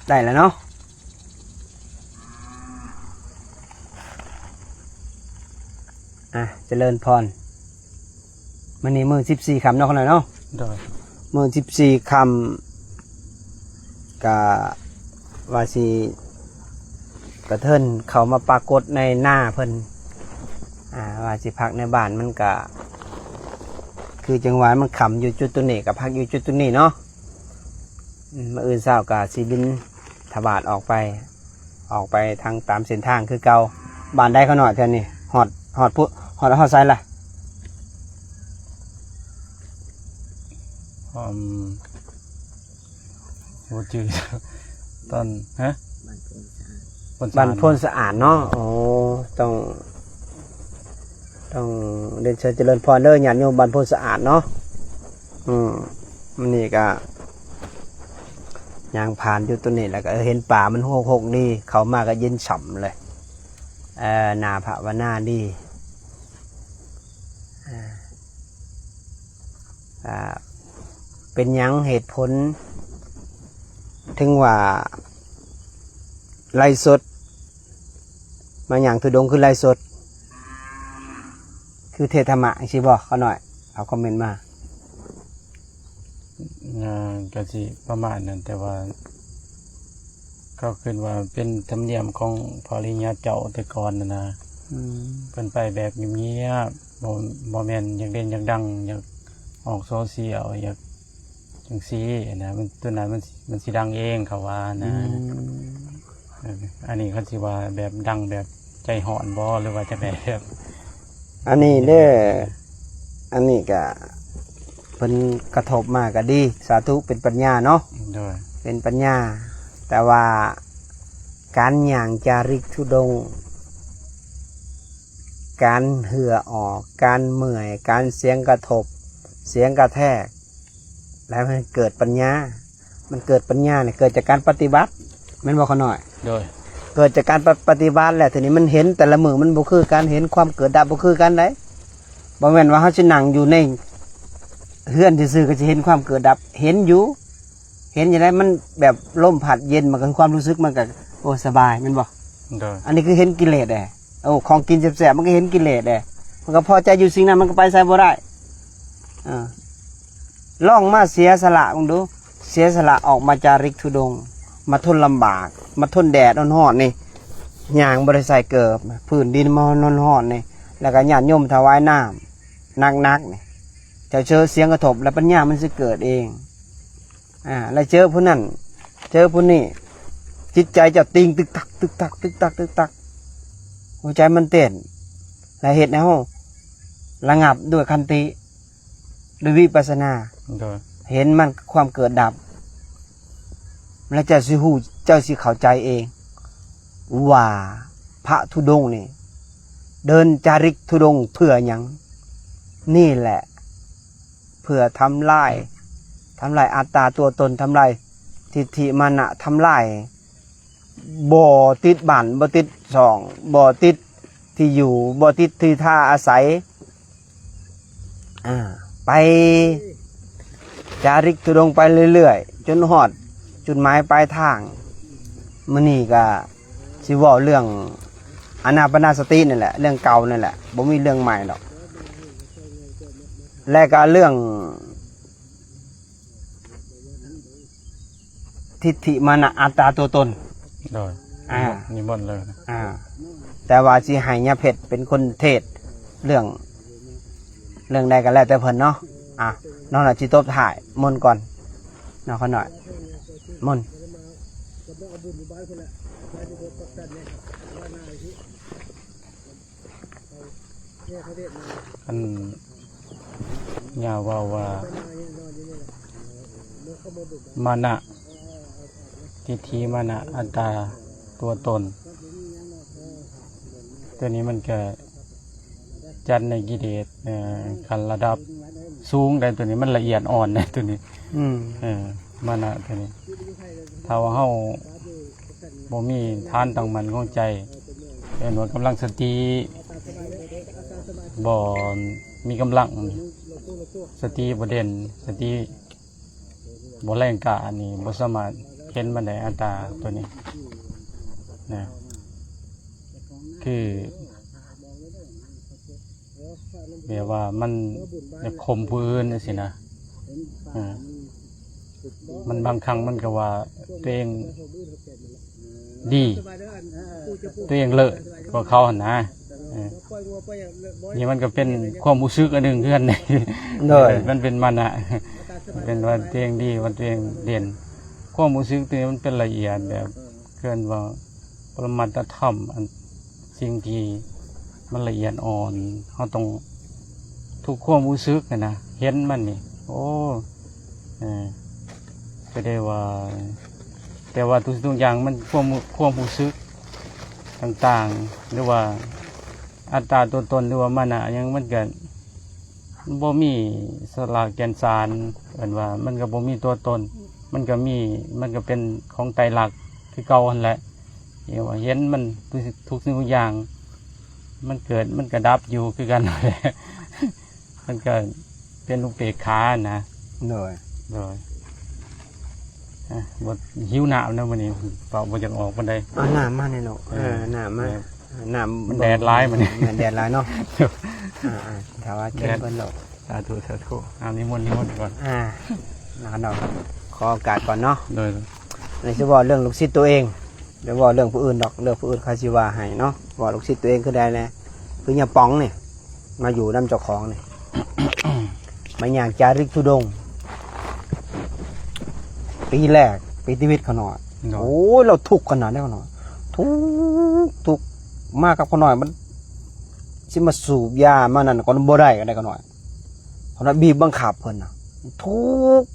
ได้แล้วเนาะเจริญพรมื้อนี้มื้อ14ค่ำเนาะคนน่ะเนาะโดยมื้อ14ค่ำก็ว่าสิกระเทินเขามาปรากฏในหน้าเพิ่นว่าสิพักในบ้านมันก็คือจังหวะมันค่ำอยู่จุดตัวนี้ก็พักอยู่จุดตัวนี้เนาะมื้ออื่นเช้าก็สิบินทบาทออกไปทางตามเส้นทางคือเก่าบ้านใดเขาหน่อยเท่านี้ฮอดไสล่ะโหจืดตอนฮะบ้านพ้นสะอาดเนาะโอ้ต้องเรียนเชิญเจริญพรเด้อญาติโยมบ้านพ้นสะอาดเนาะมันนี่ก็ยางผ่านอยู่ตัวนี้แล้วก็เห็นป่ามันหกดีเขามาก็เย็นฉ่ำเลยนาภาวนาดีเป็นยังเหตุผลถึงว่าไล่สดมาอย่างทุดงคือไล่สดคือเทธรรมะสิบอกเขาหน่อยเขาคอมเมนต์มาก็สิประมาณนั้นแต่ว่าก็คือว่าเป็นธรรมเนียมของภริยาเจ้าแต่ก่อนนะเพิ่นไปแบบเงียบๆบ่แม่นอยากเด่นอยากดังอยากออกโซเชียลอยากจังซี่นะมันตัวนั้นมันสิดังเองเขาว่านะอันนี้เขาสิว่าแบบดังแบบใจห่อนบ่หรือว่าจะแบบอันนี้เด้ออันนี้ก็เป็นกระทบมากก็ดีสาธุเป็นปัญญาเนาะเป็นปัญญาแต่ว่าการย่างจาริกธุดงค์การเหื่อออกการเมื่อยการเสียงกระทบเสียงกระแทกแล้วมันเกิดปัญญาเนี่ยเกิดจากการปฏิบัติแม่นบอกเขาหน่อยเกิดจากการปฏิบัติแหละทีนี้มันเห็นแต่ละมือมันบ่คือการเห็นความเกิดดับบ่คือกันได้บ่แม่นว่าเขาสินั่งอยู่ในเฮือนซื่อๆก็จะเห็นความเกิดดับเห็นอยู่ไดมันแบบลมพัดเย็นมันก็ความรู้สึกมันก็โอ้สบายแม่นบ่อันนี้คือเห็นกิเลสโอ้ของกินแซ่บๆมันก็เห็นกิเลสมันก็พอใจอยู่สิ่งนั้นมันก็ไปใส่บ่ได้ลองมาเสียสละมึงดูเสียสละออกมาจาริกธุดงค์มาทนลำบากมาทนแดดร้อนๆนี่ย่างบ่ได้ใส่เกิบพื้นดินมันร้อนๆนี่แล้วก็ญาติโยมถวายน้ำนักๆนี่เจ้าเจอเสียงกระทบแล้วปัญญามันสิเกิดเองแล้วเจอผู้นั้นเจอผู้นี้จิตใจจะติงตึกตักตึกตักตึกตักตึกตักหัวใจมันเต้นและเหตุในห้องระงับด้วยคันติด้วยวิปัสสนาเห็นมันความเกิดดับแล้วเจ้าสิฮู้เจ้าสิเข้าใจเองว่าพระธุดงค์นี่เดินจาริกธุดงค์เพื่อหยังนี่แหละเพื่อทำลายอัตตาตัวตนทำลายทิฏฐิมานะทำลายบ่ติดบ้านบ่ติดช่องบ่ติดที่อยู่บ่ติดที่ท่าอาศัยไปจาริกธุดงค์ไปเรื่อยๆจนฮอดจุดหมายปลายทางมื้อนี้ก็สิเว้าเรื่องอานาปานสตินั่นแหละเรื่องเก่านั่นแหละบ่มีเรื่องใหม่หรอกและก็เรื่องทิฏฐิมานะอัตตาตัวตนนี่หมดเลยแต่ว่าสิให้ญาเพชรเป็นคนเทศเรื่องใดก็แล้วแต่เพิ่นเนาะน้องน่ะสิตบถ่ายมนต์ก่อนน้องเขาหน่อยมนต์อันยาวว่ามานะทิฏฐิมานะอัตตาตัวตนตัวนี้มันก็จัดในกิเลสขั้นระดับสูงแต่ตัวนี้มันละเอียดอ่อนนะตัวนี้มานะตัวนี้ถ้าว่าเฮาบ่มีทานตั้งมั่นของใจเป็นว่ากำลังสติบ่มีกำลังสติบ่เด่นสติบ่แรงกล้านี่บ่สามารถ เห็นมันได้อัตราตัวนี้นะคือแบบว่ามันจะข่มผู้อื่นสินะมันบางครั้งมันก็ว่าตัวเองดีตัวเองเลิศกว่าเขาหั่นนะนี่มันก็เป็นความรู้สึกอันหนึ่งเพื่อนนี่ มันเป็นมันอะเป็นว่าตัวเองดีว่าตัวเองเด่นความรู้สึกตัวนี้มันเป็นละเอียดแบบเกินว่าปรมัตถธรรมอันสิ่งที่มันละเอียดอ่อนเขาต้องทุกความรู้สึกนะเห็นมันนี่โอ้ก็ได้ว่าแต่ว่าทุกอย่างมันความรู้สึกต่างๆหรือว่าอัตราตัวตนหรือว่ามันอะยังมันเกิดบ่มีสลากแกนสารเหมือนว่ามันก็บ่มีตัวตนมันก็เป็นของไตรลักษณ์คือเก่าหั่นแหละเห็นมันทุกสิ่งทุกอย่างมันเกิดมันกระดับอยู่คือกันนั่นแหละมันก็เป็นอุเบกขานะเลยบทหิวหนาวนะวันนี้เปล่าบทจะออกวันใดหนาวมากเลยเนาะหนาวมากหนาวมันแดดร้ายมันนี่แดดร้ายเนาะถ้าว่าเจ็บเพิ่นหรอกสาธุนิมนต์ก่อนนะครับขอโอกาสก่อนเนาะเลยในจะบอกเรื่องลูกศิษย์ตัวเองเดี๋ยวบอกเรื่องผู้อื่นดอกเรื่องผู้อื่นคาสิว่าให้เนาะบอกลูกศิษย์ตัวเองคือได้แน่คืออย่าป๋องเนี่ยมาอยู่น้ำเจ้าของเนี่ย มาอย่างจาริกธุดงค์ปีแรกปีชีวิตเขาหน่อยโอ้ยเราทุกข์ขนาดนี้เขาหน่อยทุกข์มากกับเขาหน่อยมันสิมาสูบยามานั่นก็บ่ได้กันได้เขาหน่อยเขาหน่อยบีบบังคับเพิ่นน่ะทุกข์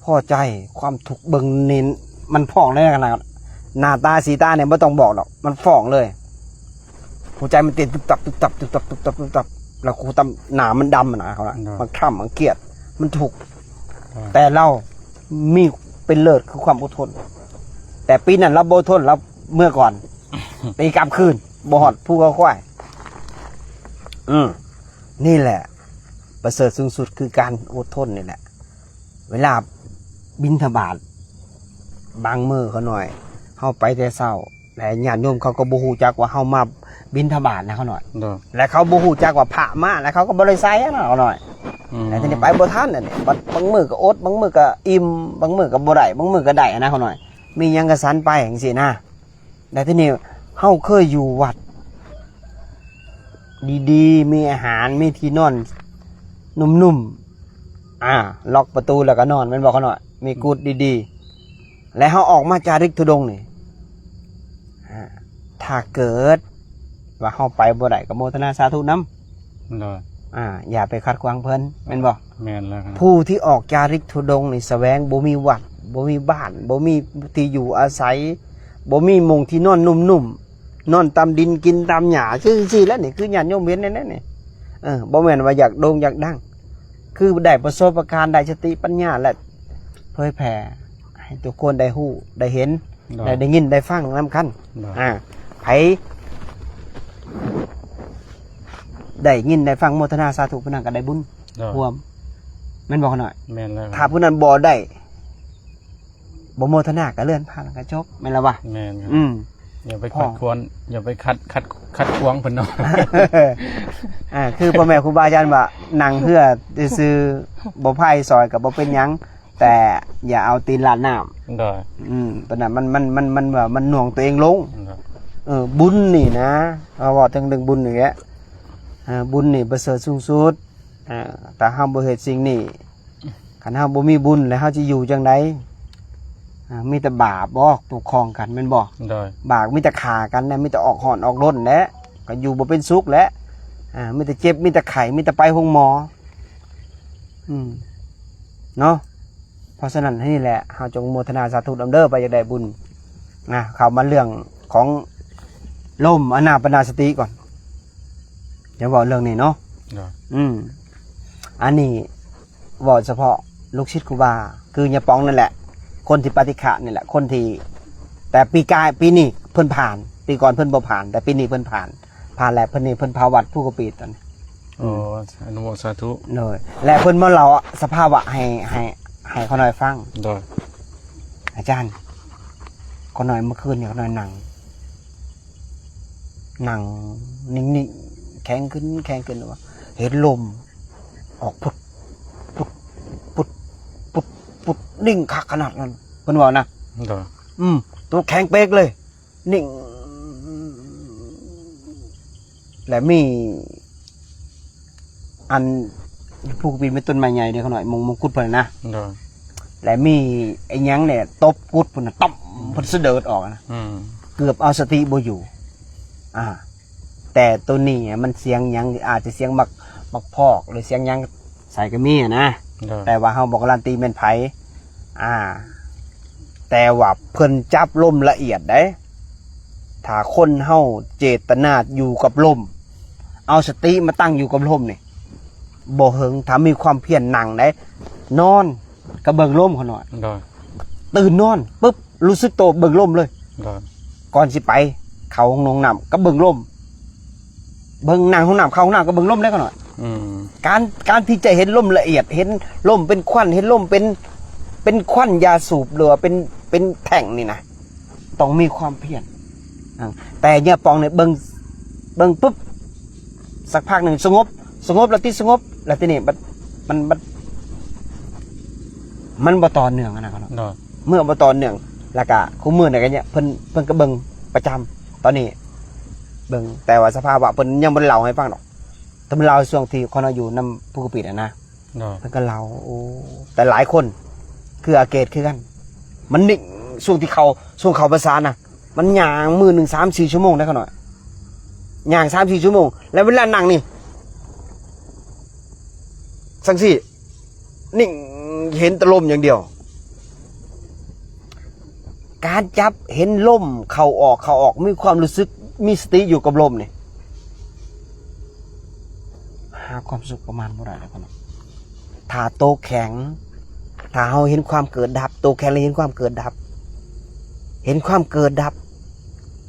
พอใจความทุกข์เบิ่งเน้นมันฟ้องได้ขนาดหน้าตาสีตาเนี่ยไม่ต้องบอกหรอกมันฟ้องเลยหัวใจมันเต้นตุบตับแล้วกูตำหนามันดำนะเขาละมันคร่ำมันเกลียดมันถูกแต่เรามีเป็นเลิศคือความอดทนแต่ปีนั้นเราอดทนเราเมื่อก่อนตีกลับคืนบ่หอดผู้เขาควายนี่แหละประเสริฐสูงสุดคือการอดทนนี่แหละเวลาบิณฑบาตบางมือเขาหน่อยเข้าไปแต่เศร้าแต่ญาติโยมเขาก็บูฮูจักว่าเข้ามาบิณฑบาตนะเขาหน่อยและเขาบูฮูจักว่าพระมาแล้วเขาก็บริไซนะเขาหน่อยแต่ทีนี้ไปบ่ทันเนี่ยบางมือก็อดบางมือก็อิ่มบางมือก็บ่ได้บางมือก็ได้นะเขาหน่อยมียังกระสันไปอย่างสินะแต่ทีนี้เขาเคยอยู่วัดดีๆมีอาหารมีที่นอนนุ่มๆล็อกประตูแล้วก็นอนมันบอกเขาหน่อยมีกูดดีๆแล้วเขาออกมาจาริกธุดงค์นี่ถ้าเกิดว่าเขาไปบ่ได้ก็โมทนาสาธุน้ำอย่าไปขัดขวางเพิ่นแม่นบอกแม่นแล้วผู้ที่ออกจาริกธุดงค์นี่แสวงบ่มีวัดบ่มีบ้านบ่มีที่อยู่อาศัยบ่มีมงที่นอนนุ่มๆนอนตามดินกินตามหญ้าซื่อๆแล้วนี่คือญาติโยมเห็นแน่ๆนี่บ่แม่นว่าอยากโด่งอยากดังคือได้ประสบการณ์ได้สติปัญญาและเผยแผ่ให้ทุกคนได้ฮู้ได้เห็นได้ยินได้ฟังนำคันไผได้ยินได้ฟังโมทนาสาธุผู้นั้นก็ได้บุญรวมแม่นบอกหน่อยแม่นแล้วถ้าผู้นั้นบ่ได้บ่โมทนาก็เลื่อนผ่านก็จบแม่นแล้ววะแม่นอย่าไปขัดขวางอย่าไปขัดขวางเพิ่นเนาะคือพ่อแม่ครูบาอาจารย์ว่านั่งเพื่อซื้อบ่ไผซอยก็บ่เป็นหยังแต่อย่าเอาตีนลาดน้ำได้ตอนนั้นมันว่ามันหน่วงตัวเองลงบุญนี่นะเอาว่าถึงบุญอย่างเงี้ยบุญนี่ประเสริฐสูงสุดแต่เฮาบ่เฮ็ดสิ่งนี้คันเฮาบ่มีบุญแล้วเฮาสิอยู่จังไดมีแต่บาปบ่ปกครองกันแม่นบ่บาปมีแต่ฆ่ากันนะมีแต่ออกหอนออกร่นแหละก็อยู่บ่เป็นสุขแล้วมีแต่เจ็บมีแต่ไข้มีแต่ไปโรงหมอเนาะเพราะฉะนั้นนี่แหละเฮาจงโมทนาสาธุเด้อไปอยากได้บุญเข้ามาเรื่องของลมอานาปานสติก่อนเดี๋ยวบอกเรื่องนี้เนาะอันนี้บอกเฉพาะลูกศิษย์ครูบาคือญาปองนั่นแหละคนที่ปฏิฆะนี่แหละคนที่แต่ปีนี้เพิ่นผ่านปีก่อนเพิ่นบ่ผ่านแต่ปีนี้เพิ่นผ่านแล้วเพิ่นนี่เพิ่นภาวัดผู้กปีตอนนี้อนุโมทนาสาธุเลยและเพิ่นมาเล่าสภาวะ ให้เขาหน่อยฟัง โดย อาจารย์เขาหน่อยเมื่อคืนเนี่ยเขาหน่อยหนังนิ่งๆแข็งขึ้นว่าเห็นลมออกพุดนิ่งคักขนาดนั้นเพิ่นว่านะ โดย ตัวแข็งเป๊กเลย นิ่งและมีอันผู้ปีนเป็นต้นไม้ใหญ่เดี๋ยวเขาหน่อยมงกุฎเพิ่นนะ โดย และมีไอ้หยังเนี่ยตบกุดเพิ่นน่ะต้อมเพิ่นเสด็จออกนะ เกือบเอาสติบ่อยู่แต่ตัวนี้มันเสียงหยังอาจจะเสียงบักพอกหรือเสียงหยังใส่กระมีนะ โดย แต่ว่าเฮาบอกการันตีเป็นไผแต่ว่าเพิ่นจับลมละเอียดได้ถ้าคนเฮาเจตนาอยู่กับลมเอาสติมาตั้งอยู่กับลมนี่บ่เหิงถ้ามีความเพียรหนังได้นอนก็เบิ่งลมเขาหน่อย โดย ตื่นนอนปุ๊บรู้สึกโตเบิ่งลมเลย โดย ก่อนสิไปเข้าห้องน้ำก็เบิ่งลมเบิ่งนั่งห้องน้ำเข้าห้องน้ำก็เบิ่งลมได้ก็หน่อยการที่จะเห็นลมละเอียดเห็นลมเป็นควันเห็นลมเป็นควันยาสูบหรือว่าเป็นแท่งนี่นะต้องมีความเพียรแต่เนี่ยปองเนี่ยเบิ่งปุ๊บสักพักหนึ่งสงบแล้วที่สงบแล้วที่นี่มันบ่ต่อเนื่องนะก็เนาะ โดย เมื่อบ่ต่อเนื่องแล้วก็คู่มือเนี่ยกันเนี่ยเพิ่นก็เบิ่งประจำตอนนี้เบิ่งแต่ว่าสภาพว่าเพิ่นยังบ่ได้เล่าให้ฟังดอกแต่มันเล่าช่วงที่คนอยู่นำผู้กปิดนะ โดย เพิ่นก็เล่าโอ้แต่หลายคนคืออาเกตคือกันมันนิ่งช่วงเขาภาษาน่ะมันย่างมือหนึ่ง3-4 ชั่วโมงได้ก็หน่อยย่าง3-4 ชั่วโมงแล้วเวลานั่งนี่สังสินิ่งเห็นแตะลมอย่างเดียวการจับเห็นลมเข้าออกมีความรู้สึกมีสติอยู่กับลมนี่หาความสุขประมาณเท่าไหร่แล้วกันถ้าโตแข็งถ้าเราเห็นความเกิดดับโตแข็งเลยเห็นความเกิดดับ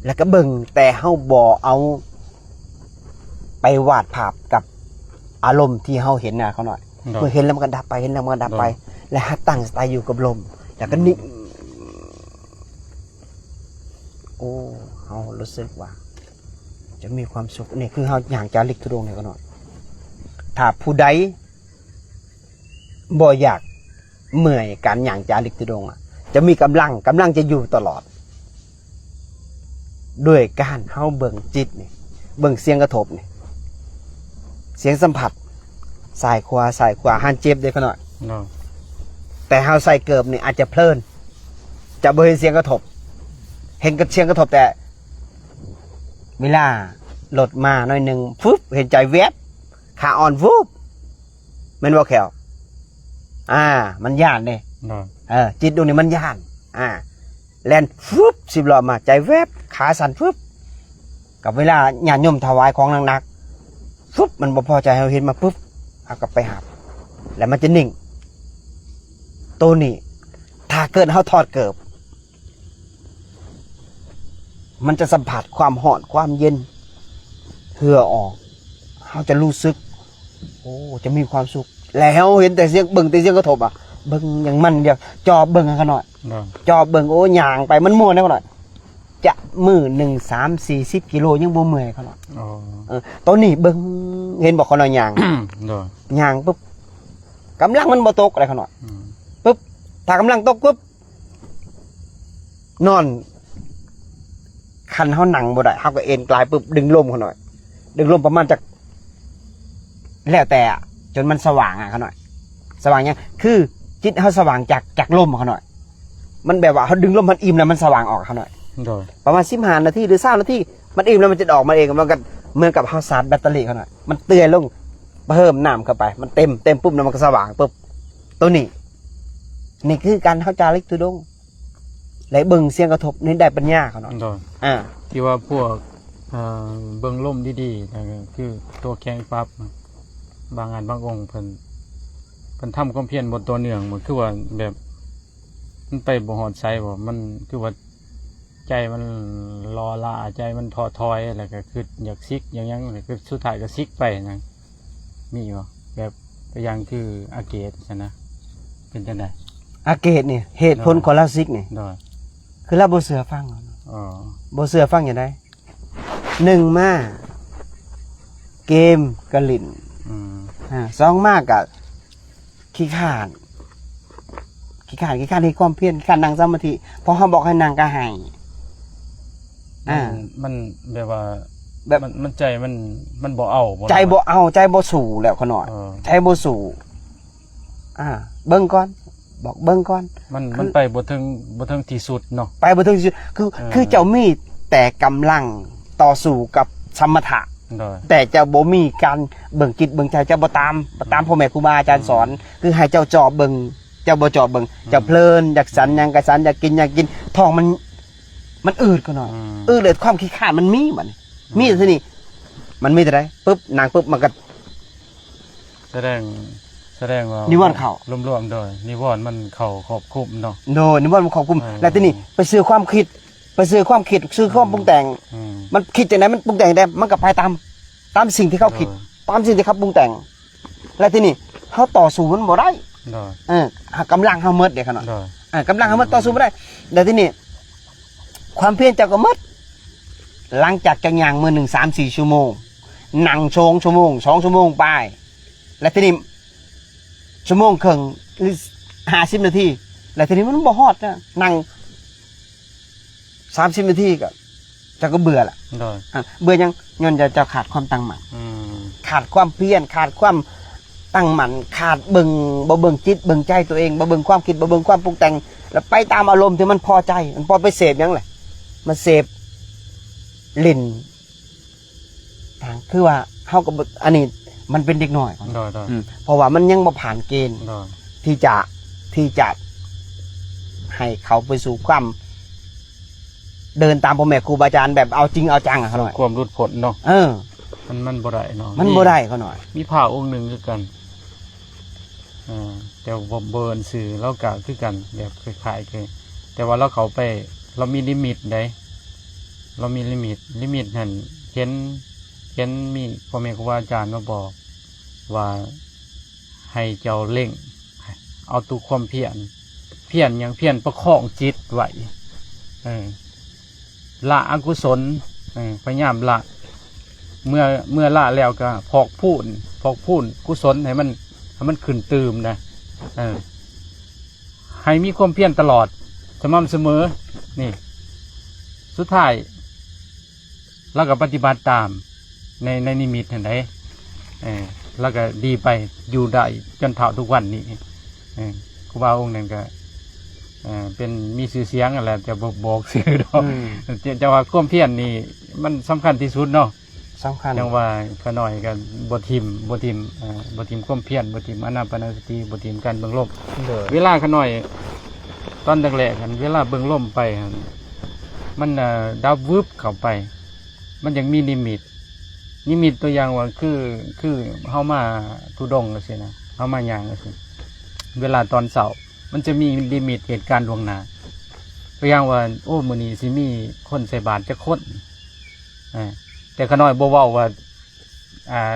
แล้วก็เบิ่งแต่เฮาบ่เอาไปวาดภาพกับอารมณ์ที่เฮาเห็นน่ะเขาหน่อยเมื่อเห็นแล้วมันก็ดับไปและหัดตั้งสติอยู่กับลมแล้วก็นิ่งโอ้เฮารู้สึกว่าจะมีความสุขนี่คือเฮาอย่างจาริกทุดงเนี่ยก็หน่อยถ้าผู้ใดบ่อยากเมื่อยการอย่างจาริกทุดงจะมีกำลังจะอยู่ตลอดด้วยการเฮาเบิ่งจิตนี่เบิ่งเสียงกระทบนี่เสียงสัมผัสสายขวาหันเจ็บได้ก็หน่อย โดย แต่เฮาใส่เกิบนี่อาจจะเพลินจะบ่เห็นเสียงกระทบเห็นกับเสียงกระทบแต่เวลาหลดมาหน่อยหนึ่งฟึบเห็นใจแวบขาอ่อนฟึบแม่นบ่แขวมันย่านเด้ โดย จิตดวงนี้มันย่านแล่นฟึบ10 ล้อมาใจแวบขาสั่นฟึบกับเวลาญาติโยมถวายของหนักๆฟึบมันบ่พอใจเฮาเห็นมาปุ๊บเอากลับไปหาบแล้วมันจะนิ่งตัวนี้ถ้าเกิดเฮาถอดเกิบมันจะสัมผัสความร้อนความเย็นเหื่อออกเขาจะรู้สึกโอ้จะมีความสุขแล้วเห็นแต่เสียงเบิ่งแต่เสียงกระทบเบิ่งอย่างมันเดียวจอบเบิ่งกันหน่อย โดย จอบเบิ่งโอ้ย่างไปมันม่วนได้ก็หน่อยจะมือ1 3-40 กิโลยังบ่เมื่อยเขาหน่อย อ๋อ ตัวนี้เบิ่งเห็นบอกเขาหน่อยย่าง โดย ย่างปุ๊บกำลังมันบ่ตกอะไรเขาหน่อย อืม ปุ๊บถ้ากำลังตกปุ๊บนอนคันเขาหนังบ่ได้เขาก็เอ็นกลายปุ๊บดึงลมเขาหน่อย ดึงลมประมาณจากแล้วแต่จนมันสว่างเขาหน่อย สว่างยังคือจิตเขาสว่างจากลมเขาหน่อย มันแบบว่าเขาดึงลมมันอิ่มแล้วมันสว่างออกเขาหน่อย โดย ประมาณ15 นาทีหรือ20 นาทีมันอิ่มแล้วมันจะออกมาเองมันก็เหมือนกับเขาชาร์จแบตเตอรี่เขาหน่อยมันเตือนลงเพิ่มน้ำเข้าไป มันเต็มปุ๊บแล้วมันก็สว่างปุ๊บตัวนี้นี่คือการเข้าจาริกทุดงค์และเบิ่งเสียงกระทบนี่ได้ปัญญาเขาหน่อย โดย อ่า ที่ว่าพวกเบิ่งล่มดีๆนะคือตัวแข็งปั๊บบางอันบางองค์เพิ่นทำความเพียรบนตัวเนื่องเหมือนคือว่าแบบมันไปบ่ฮอดไสบ่มันคือว่าใจมันรอลาใจมันท้อถอยอะไรก็คืออยากซิกอย่างยังคือสุดท้ายก็ซิกไปนะมีบ่แบบตัวอย่างคืออาเกตนะเป็นจังได๋ อาเกตนี่เหตุผลของลาซิกนี่ โดย คือเราบ่เสือฟัง อ๋อ บ่เสือฟังอย่างได1มาเกมกะลิ่น อืม 2มากะขี้ข้านให้ความเพียรขี้ข้านนั่งสมาธิพอเฮาบอกให้นั่งก็ให้ มันแบบว่า แบบ มันใจมันบ่เอาบ่ ใจบ่เอาใจบ่สู่แล้วขน่อย เออ ใจบ่สู่เบิ่งก่อนบอกเบิ่งก่อน มันไปบ่ถึงที่สุดเนาะ ไปบ่ถึงที่สุดคือเจ้ามีแต่กำลังต่อสู้กับสมถะ โดย แต่เจ้าบ่มีการเบิ่งจิตเบิ่งใจเจ้าบ่ตามพ่อแม่ครูบาอาจารย์สอน คือให้เจ้าจอบเบิ่งเจ้าบ่จอบเบิ่งเจ้าเพลินอยากสันหยังก็สันอยากกินท้องมันอืดก็หน่อยเลยความขี้ข้านมันมีบัดนี้มีแต่ทีนี้มันมีแต่ใดปึ๊บนางปึ๊บมันก็ แสดงว่า นิวรณ์เข้าร วมๆโดยนิวรณ์มันเข้าครอบคลุมเนาะ โดยนี่ว่ามันขอบคุม อืม แล้วทีนี้ไปซื้อความคิดซื้อความปรุงแต่ง อืม มันคิดจากไหนมันปรุงแต่งได้มันก็ไปตามสิ่งที่เขาคิด ตามสิ่งที่เขาปรุงแต่ง แล้วทีนี้เขาต่อสู้มันบ่ได้ โดย กำลังเขาเมิดเด็กขนาด โดย กำลังเขาเมิดต่อสู้ไม่ได้แล้วทีนี้ความเพียรเจ้าก็เมิดหลังจากจังยางมือ1-3-4 ชั่วโมงนั่ง2 ชั่วโมง2 ชั่วโมงไปแล้วทีนี้ชั่วโมงครึ่งหรือ50 นาทีแล้วทีนี้มันบ่ฮอดนะนั่ง30 นาทีก็เบื่อละ โดย เบื่อยังย้อนจะขาดความตั้งมั่น อืม ขาดความเพียรขาดความตั้งมั่นขาดบ่เบิ่งจิตเบิ่งใจตัวเองบ่เบิ่งความคิดบ่เบิ่งความปรุงแต่งแล้วไปตามอารมณ์ที่มันพอใจมันพอไปเสพหยังแหละมันเสพลิ้นทางคือว่าเฮาก็บ่อันนี้มันเป็นเด็กน้อย โดย เพราะว่ามันยังบ่ผ่านเกณฑ์ โดย ที่จะให้เขาไปสู่ความเดินตามพ่อแม่ครูบาอาจารย์แบบเอาจริงเอาจังเขาหน่อย ความรุดผลเนาะ เออ มันบ่ได้เนาะ มันบ่ได้เขาหน่อย มีพระองค์หนึงคือกันแต่ว่าเบิร์นสื่อแล้วก็คือกันแบบคล้ายๆคือแต่ว่าเราไปเรามีลิมิตได้เรามีลิมิตนั่นเห็นมีพ่อแม่ครูบาอาจารย์มาบอกว่าให้เจ้าเล่งเอาตัวความเพียรอย่างเพียรประคองจิตไว้ละอกุศลพยายามละเมื่อละแล้วก็พอกพูนกุศลให้มันขึ้นตื่มนะให้มีความเพียรตลอดสม่ำเสมอนี่สุดท้ายเราก็ปฏิบัติตามในนิมิตเห็นไหมแล้วก็ดีไปอยู่ได้จนเท่าทุกวันนี้ครูบาองค์นั้นก็เป็นมีชื่อเสียงอะไรจะบอกชื่อดอกจะว่าความเพียรนี่มันสำคัญที่สุดเนาะ สำคัญ จังว่าขน่อยกันบทิมความเพียรบทิมอานาปานสติบทิมการเบิ่งลมเวลาขน่อยตอนแรกๆกันเวลาเบิ่งลมไปมันดับวึบเข้าไป มันยังมีนิมิตตัวอย่างว่าคือเฮามาทุดงจังซี่นะเฮามาย่างจังซี่เวลาตอนเช้ามันจะมีลิมิตเหตุการณ์ล่วงหน้าตัวอย่างว่าโอ้มื้อนี้สิมีคนใส่บาตรจักคนแต่ขน้อยบ่เว้าว่า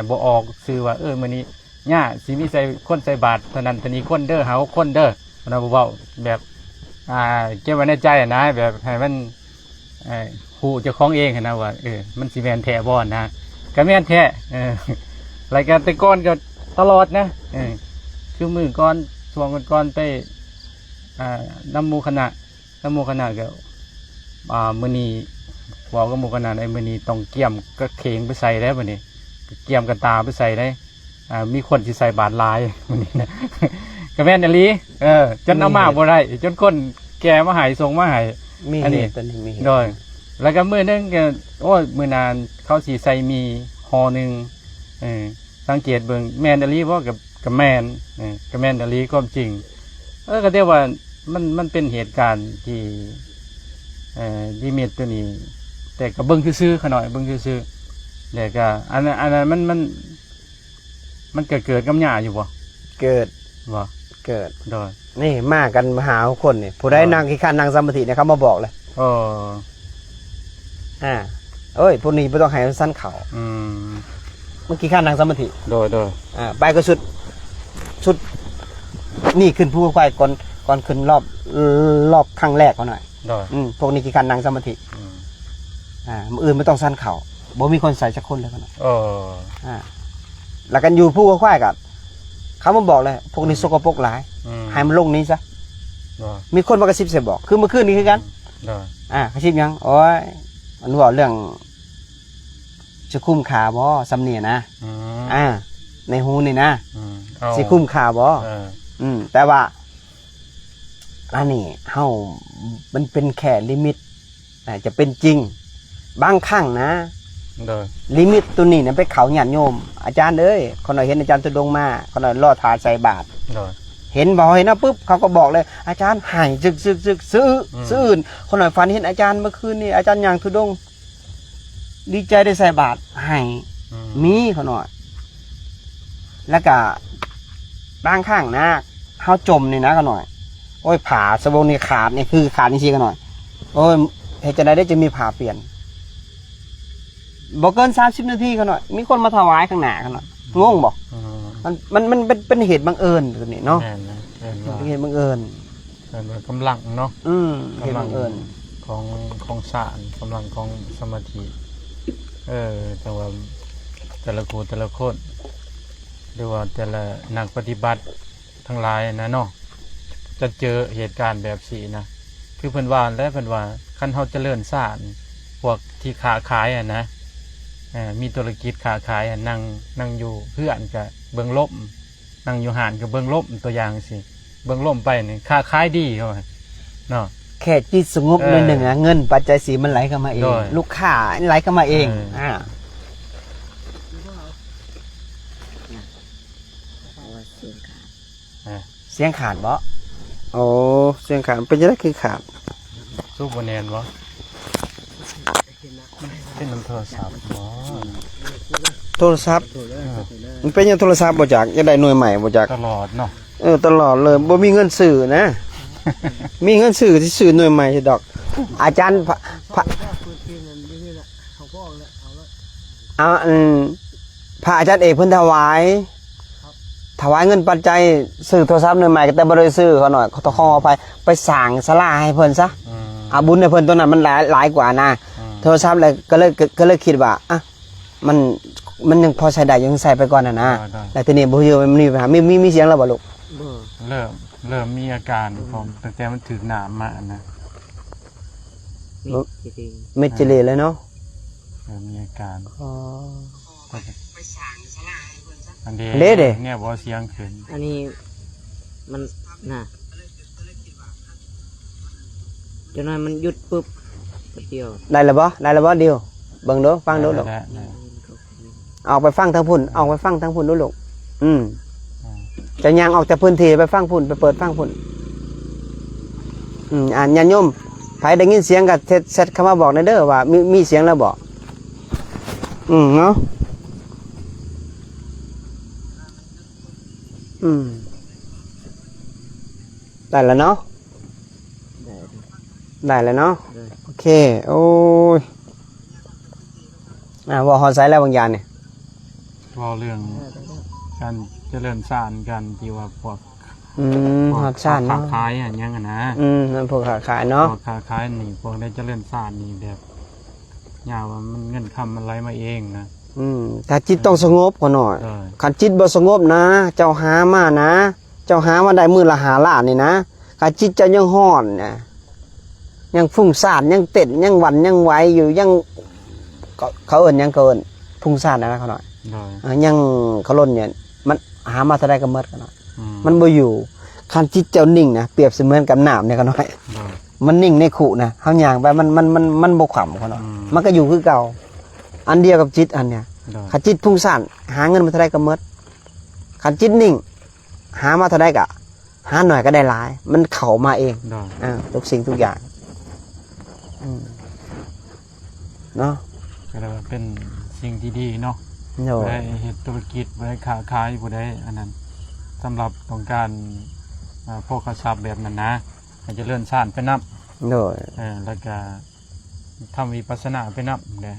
บ่ออกชื่อว่ามื้อนี้ย่าสิมีใส่คนใส่บาตรเท่านั้นเท่านี้คนเด้อหาคนเด้อขน้อยบ่เว้าแบบเก็บไว้ในใจนะแบบให้มันฮู้เจ้าของเองนะว่ามันสิแม่นแท้บ่นะก็แม่นแท้รายการแต่ก่อนก็ตลอดนะคือมื้อก่อนช่วงก่อนไปนำหมู่คณะก็มื้อนี้ว่าก็หมู่คณะไอ้มื้อนี้ต้องเกี่ยมก็เข่งไปใส่ได้บัดนี้เกี่ยมกันตาไปใส่ได้มีคนสิใส่บาตรลายมื้อนี้นะก็แม่นอีหลีจนเอามาบ่ได้จนคนแก่มาให้ส่งมาให้ มี อัน เห นี้ ตุตัวนี้มีเหตุ โดยแล้วก็มื้อนึงก็โอ้ยมื้อนานเขาสิใส่มีห่อนึงสังเกตเบิ่งแม่นอีหลีบ่กับแม่นกับแม่นอีหลีความจริงก็เรียกว่ามันเป็นเหตุการณ์ที่ลิมิตตัวนี้แต่ก็เบิ่งซื่อๆขน่อยเบิ่งซื่อๆแต่ก็อันนั้นมันเกิดกับหญ้าอยู่บ่ เกิด โดย นี่มากันมหาคนนี่ผู้ใดนั่งขี้ข้านนั่งสมาธิเนี่ยเขามาบอกเลยเอ้ยพวกนี้ไม่ต้องให้สั้นเข่าเมื่อกี้ข้านนั่งสมาธิ โดยไปก็สุดนี่ขึ้นผู้ควาย ก่อนขึ้นรอบครั้งแรกเขาหน่อย โดย พวกนี้กี่การนั่งสมาธิ อืม มื้ออื่นไม่ต้องสั้นเข่าบ่มีคนใส่สักคนเลยเขาหน่อย โอ้ แล้วกันอยู่ผู้ควายกับเขามาบอกเลยพวกนี้สกปรกหลาย อืม ให้มันลงนี้ซะ โดย มีคนมากระซิบใส่บอกคือเมื่อคืนนี้คือกัน โดย กระซิบยังโอ้ยมันบอกเรื่องจะคุ้มขาบ่สำเนียนะ อืม ในหูนี่นะ อืมเอา สิคุ้มขาบ่ เออ แต่ว่าอันนี้เฮามันเป็นแค่ลิมิตจะเป็นจริงบางครั้งนะ โดย ลิมิตตัวนี้เนี่ยไปเขาญาติโยมอาจารย์เอ้ยคนหน่อยเห็นอาจารย์ตุดงมาคนหน่อยรอถาใส่บาตร โดย เห็นบอกเห็นนะปุ๊บเขาก็บอกเลย อาจารย์หายจึกซื้ออื่นคนหน่อยฝันเห็นอาจารย์เมื่อคืนนี่อาจารย์ยางทุดงดีใจได้ใส่บาตรหาย อืม มีเขาหน่อย แล้วก็บางข้างนะเขาจมนี่นะเขาหน่อย โอ้ยผ่าสบงนี่ขาดนี่คือขาดนี่ชีกันหน่อย โอ้ยเหตุจะได้จะมีผ่าเปลี่ยนบอกเกิน30 นาทีเขาหน่อย มีคนมาถวายข้างหน้าเขาหน่อยงงบอก อืม มันเป็นเหตุบังเอิญตัวนี้เนาะ แม่นนะเห็นว่า เป็นเหตุบังเอิญ เห็นว่ากำลังเนาะ เหตุบังเอิญ ของสารกำลังของสมาธิแต่ว่าแต่ละคนแต่ละคนหรือว่าแต่ละนักปฏิบัติทั้งหลายนะเนาะจะเจอเหตุการณ์แบบสีนะคือเพิ่นว่าและเพิ่นว่าคันเฮาเจริญสารพวกที่ค้าขายนะมีธุรกิจค้าขายนั่งอยู่เพื่อนกับเบิ่งลมนั่งอยู่ห่านกับเบิ่งลมตัวอย่างสิเบิ่งลมไปนี่ค้าขายดีเขาว่าเนาะ แค่จิตสงบหน่อยหนึ่งเงินปัจจัยสีมันไหลเข้ามาเอง โดย ลูกค้าไหลเข้ามาเอง เสียงขาดบ่โอ้เสียงขาดเป็นยังไงคือขาด สู้บนแนนวะเป็นน้ำโทรศัพท์บ่ โทรศัพท์มันเป็นยังโทรศัพท์บ่จากยังได้หน่วยใหม่บ่จาก ตลอดเนาะ ตลอดเลยบ่มีเงินซื้อนะ มีเงินซื้อที่ซื้อหน่วยใหม่สิดอก อาจารย์พระเอาพระอาจารย์เอกเพิ่นถวายเงินปัจจัยซื้อโทรศัพท์หน่วยใหม่ก็แต่บ่ได้ซื้อเขาหน่อยเขาต้องขอไปสร้างศาลาให้เพิ่นซะ อืม อาบุญในเพิ่นตัวนั้นมันหลายกว่านะ อืม โทรศัพท์เลยก็เลยคิดว่ามันยังพอใช้ได้ยังใส่ไปก่อนนะแล้วทีนี้บ่อยู่มันมีปัญหามีเสียงแล้วบ่ลูก เริ่มมีอาการผมตั้งแต่มันถึงหนามมานะ เม็ดจิเลเลยเนาะ เริ่มมีอาการอันเด เด้ เนี่ยบ่เสียงขึ้น อันนี้มันน่ะจนนั้นมันหยุดปุ๊บเดียว ได้แล้วบ่เดียวเบิ่งดูฟังดูลูก ได้ ออกไปฟังทางพุ่นดูลูกจะย่างออกจากพื้นที่ไปฟังพุ่นไปเปิดฟังพุ่นญาติโยมไผได้ยินเสียงก็เซตเข้ามาบอกในเด้อว่ามีเสียงแล้วบ่เนาะได้แล้วเนาะได้แล้วเนาะโอเคโอ้ยว่าฮอดไซแล้วบางอย่างเนี่ย ว่าเรื่องการเจริญสารกันที่ว่าพวก ฮอดชาติ ค้า เนาะ ขายอย่างยังนะ นั่นพวกขาขายเนาะ พวกค้าขายนี่พวกได้เจริญสารนี่แบบยาวว่ามันเงินคำมันไหลมาเองนะ ถ้าจิตต้องสงบก่อนหน่อย เออ ขันจิตบ่สงบนะ เจ้าหามานะ เจ้าหามาได้มือละ5 ล้านนี่นะขันจิตเจ้ายังห้อนนะยังฟุ้งซ่านยังเต้นยังหวั่นยังไหวอยู่ยังเขาเอิ้นยังเขาเอิ้นฟุ้งซ่านนะเขาหน่อย โดย ยังเขาล้นเนี่ยมันหามาเท่าใดก็หมดกันหน่อย อืม มันบ่อยู่คันจิตเจ้านิ่งนะเปรียบเสมือนกับน้ำเนี่ยเขาหน่อย โดย มันนิ่งในขุนะเฮาย่างไปมันบ่ขำเขาหน่อย อืม มันก็อยู่คือเก่าอันเดียวกับจิตอันเนี้ย โดย ขันจิตพุ่งสั่นหาเงินมาเท่าไรก็หมดขันจิตนิ่ง หามาเท่าไรก็หาหน่อยก็ได้หลาย มันเข่ามาเอง โดย ทุกสิ่งทุกอย่างเนาะ ก็เลยว่าเป็นสิ่งที่ดีเนาะ โน่ บ่ได้เฮ็ดธุรกิจบ่ได้ค้าขายบ่ได้อันนั้นสำหรับต้องการพวกทรัพย์แบบนั้นนะให้เจริญสารไปนับ โน่ แล้วก็ทำวิปัสสนาไปนับเด้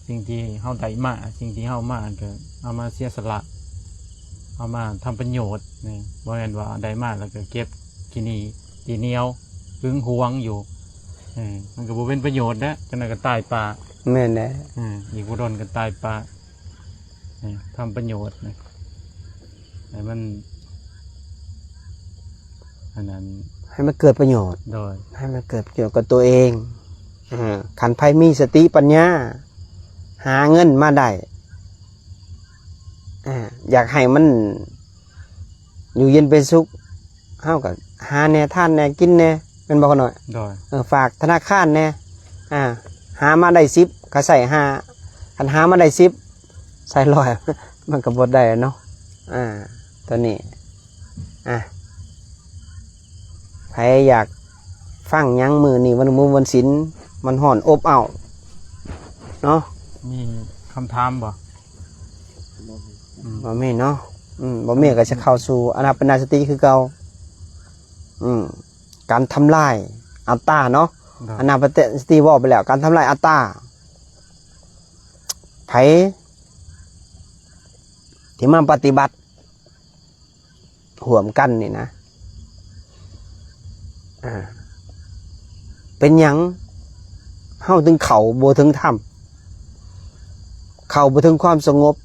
สิ่งที่เฮาได้มาสิ่งที่เฮามาก็เอามาเสียสละเอ เอามาทำประโยชน์นี่บ่แม่นว่าได้มาแล้วก็เก็บกินนี่กินเหนียวหึงหวงอยู่มันก็บ่เป็นประโยชน์นะจังนั้นก็ตายป่า แม่นแน่ อีกบ่โดนก็ตายป่าทำประโยชน์นะให้มันอันนั้น ให้มันเกิดประโยชน์ โดย ให้มันเกิดประโยชน์กับตัวเองขันไผมีสติปัญญาหาเงินมาได้อยากให้มันอยู่เย็นเป็นสุขเฮากับหาแน่ท่านแน่กินแน่เป็นบ่หน่อย โดย ฝากธนาคารแน่หามาได้10ก็ใส่5คันหามาได้10ใส่100 มันก็บ่ได้เนาะตัวนี้ใครอยากฟังหยังมือนี่วันศิลมันห่อนอบอ้าวเนาะ มีคำถามบ่ บ่มีเนาะบ่มีก็จะเข้าสู่อนาปานสติคือเก่าการทำลายอัตตาเนาะ โดย อนาปานสติว่าไปแล้วการทำลายอัตตาไผที่มาปฏิบัติห่วมกันนี่นะเป็นหยังเฮาถึงเขาบ่ถึงธรรมเขาบ่ถึงความสงบ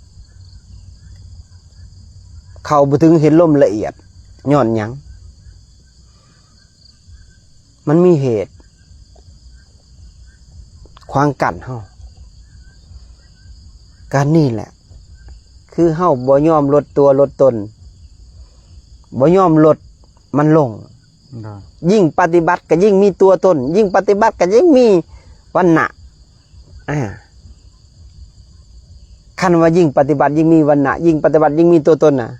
เขาบ่ถึงเห็นลมละเอียดย้อนหยังมันมีเหตุขวางกั้นเฮาการนี่แหละคือเฮาบ่ยอมลดตัวลดตนบ่ยอมลดมันลง โดย ยิ่งปฏิบัติก็ยิ่งมีตัวตนยิ่งปฏิบัติก็ยิ่งมีวันณะคันว่ายิ่งปฏิบัติยิ่งมีวันณะยิ่งปฏิบัติยิ่งมีตัวตนน่ะ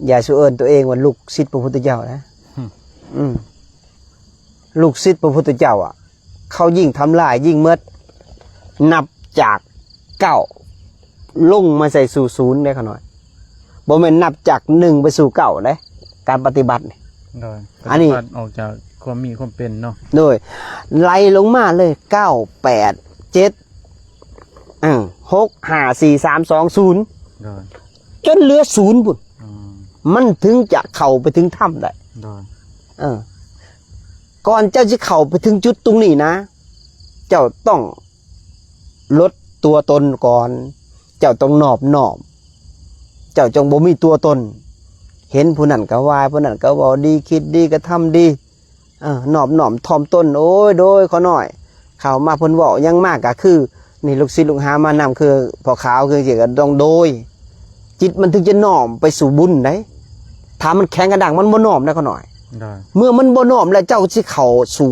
อย่าสุเอิญตัวเองว่าลูกศิษย์พระพุทธเจ้านะลูกศิษย์พระพุทธเจ้าเขายิ่งทำลายยิ่งเมิดนับจาก9ลงมาใส่สู่0ได้ขน่อยบ่แม่นนับจาก1ไปสู่9ได้การปฏิบัตินี่ โดย อันนี้ ปฏิบัติออกจากความมีความเป็นเนาะ โดยไล่ลงมาเลย9 8 7 6 5 4 3 2 0 โดย จนเหลือ0พุ่น อืม มันถึงจะเข้าไปถึงถ้ำได้ โดย ก่อนเจ้าจะเข้าไปถึงจุดตรงนี้นะ เจ้าต้องลดตัวตนก่อน เจ้าต้องนอบน้อมเจ้าจงบ่มีตัวตน เห็นผู้นั้นก็วายผู้นั้นก็บอกดีคิดดีก็ทำดีนอบน้อมถ่อมตนโอ้ยโดยขอหน่อยเข้ามาเพิ่นเว้ายังมากก็คือนี่ลูกศิษย์ลูกหามานำคือพอขาวคือสิก็ต้องโดย จิตมันถึงจะน้อมไปสู่บุญได้ถ้ามันแข็งกระด้างมันบ่น้อมได้ขอหน่อย โดย เมื่อมันบ่น้อมแล้วเจ้าสิเข้าสู่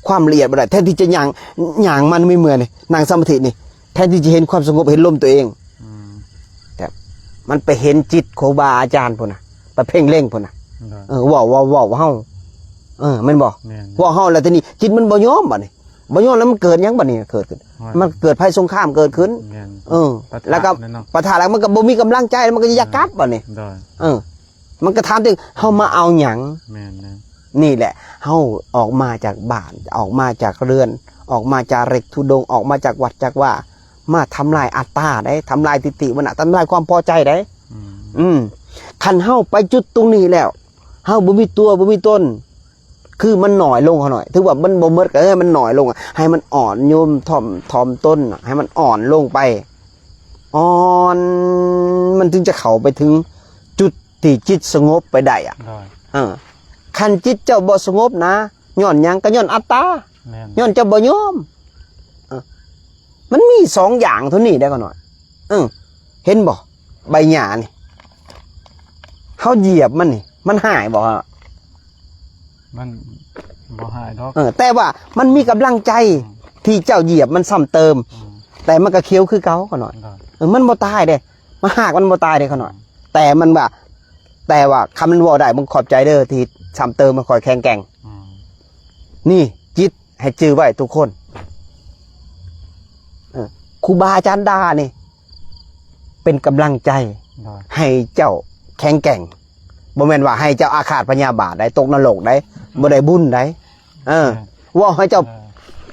ความละเอียดบ่ได้แทนที่จะย่างมันไม่เหมือนนี่นั่งสมาธินี่แทนที่จะเห็นความสงบเห็นลมตัวเอง อืม แต่มันไปเห็นจิตครูบาอาจารย์พุ่นน่ะไปเพ่งเล็งพุ่นน่ะ โดย ว้าวเฮาแม่นบ่ แม่น ว่าเฮาแล้วทีนี้จิตมันบ่ยอมบัดนี้บ่ยอมแล้วมันเกิดหยังบัดนี้เกิดขึ้นมันเกิดภัยสงครามเกิดขึ้น แม่น ปะทะ แล้วก็ นั่นเนาะ ปะทะแล้วมันก็บ่มีกำลังใจมันก็อยากกลับบัดนี้ โดย มันก็ถามถึงเฮามาเอาหยัง แม่นนะ นี่แหละเฮาออกมาจากบ้านออกมาจากเรือน ออกมาจากเรกธุดงค์ออกมาจากวัดจากว่ามาทำลายอัตตาได้ทำลายทิฏฐิมันทำลายความพอใจได้ คันเฮาไปจุดตรงนี้แล้วเฮาบ่มีตัวบ่มีตนคือมันหน่อยลงเขาหน่อยถือว่ามันบ่หมดก็ให้มันหน่อยลงให้มันอ่อนโยมถ่อมต้นให้มันอ่อนลงไปอ่อนมันถึงจะเข้าไปถึงจุดที่จิตสงบไปได้โดย คันจิตเจ้าบ่สงบนะย้อนหยังก็ย้อนอัตตา แม่น ย้อนเจ้าบ่ยอมมันมี2อย่างเท่านี้ได้ก็หน่อยเห็นบ่ใบหญ้านี่เฮาเหยียบมันนี่มันหายบ่ มันบ่หายดอก แต่ว่ามันมีกำลังใจที่เจ้าเหยียบมันซ้ำเติม แต่มันก็เคี้ยวคือเก่าก็หน่อย โดย มันบ่ตายเด้มันหากมันบ่ตายเด้ก็หน่อย แต่มันว่าคำมันบ่ได้มึงขอบใจเด้อที่ซ้ำเติมมันคอยแข็งแกร่ง อืม นี่จิตให้จื้อไว้ทุกคนครูบาอาจารย์ดานี่เป็นกำลังใจ โดย ให้เจ้าแข็งแกร่งบ่แม่นว่าให้เจ้าอาฆาตพยาบาทได้ตกนรกได้บ่ได้บุญได้ว่าให้เจ้า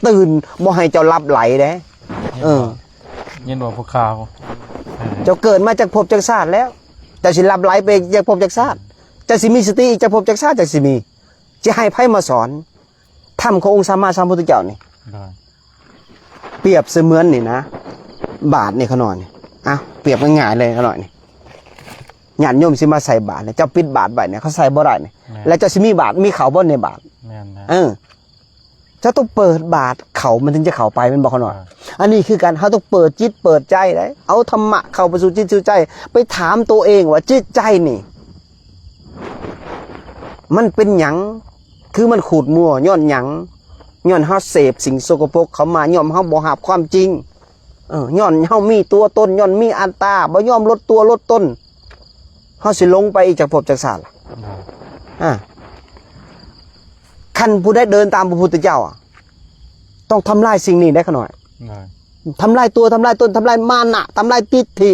ตื่นบ่ให้เจ้าหลับไหลได้ เย็นบ่พวกขาว เจ้าเกิดมาจากภพจากชาติแล้ว เจ้าสิลับไหลไปจากภพจากชาติเจ้าสิมีสติอีกจากภพจากชาติจากสิมีจะให้ไผมาสอนธรรมขององค์สัมมาสัมพุทธเจ้านี่ ได้ เปรียบเสมือนนี่นะบาทนี่เขาหน่อยนี่อ่ะเปรียบง่ายๆเลยเขาหน่อยนี่ญาติโยมสิมาใส่บาทเนี่ยเจ้าปิดบาทไว้เนี่ยเขาใส่บ่ได้เนี่ยแล้วเจ้าสิมีบาทมีเขาบ่ในบาท แม่นนะ เจ้าต้องเปิดบาทเขามันถึงจะเข้าไปมันบอกเขาหน่อยอันนี้คือการเขาต้องเปิดจิตเปิดใจได้เอาธรรมะเข้าไปสู่จิตสู่ใจ ไปถามตัวเองว่าจิตใจนี่ มันเป็นหยังคือมันขูดมัวย้อนหยังย้อนเฮาเสพสิ่งสกปรกเขามาย้อนเฮาบ่หาบความจริงย้อนเฮามีตัวตนย้อนมีอัตตาบ่ยอมลดตัวลดตนเฮาสิลงไปอีกจากภพจากชาติคันผู้ได้เดินตามพระพุทธเจ้าต้องทำลายสิ่งนี้ได้ขน่อย ได้ ทำลายตัวทำลายตนทำลายมานะทำลายทิฏฐิ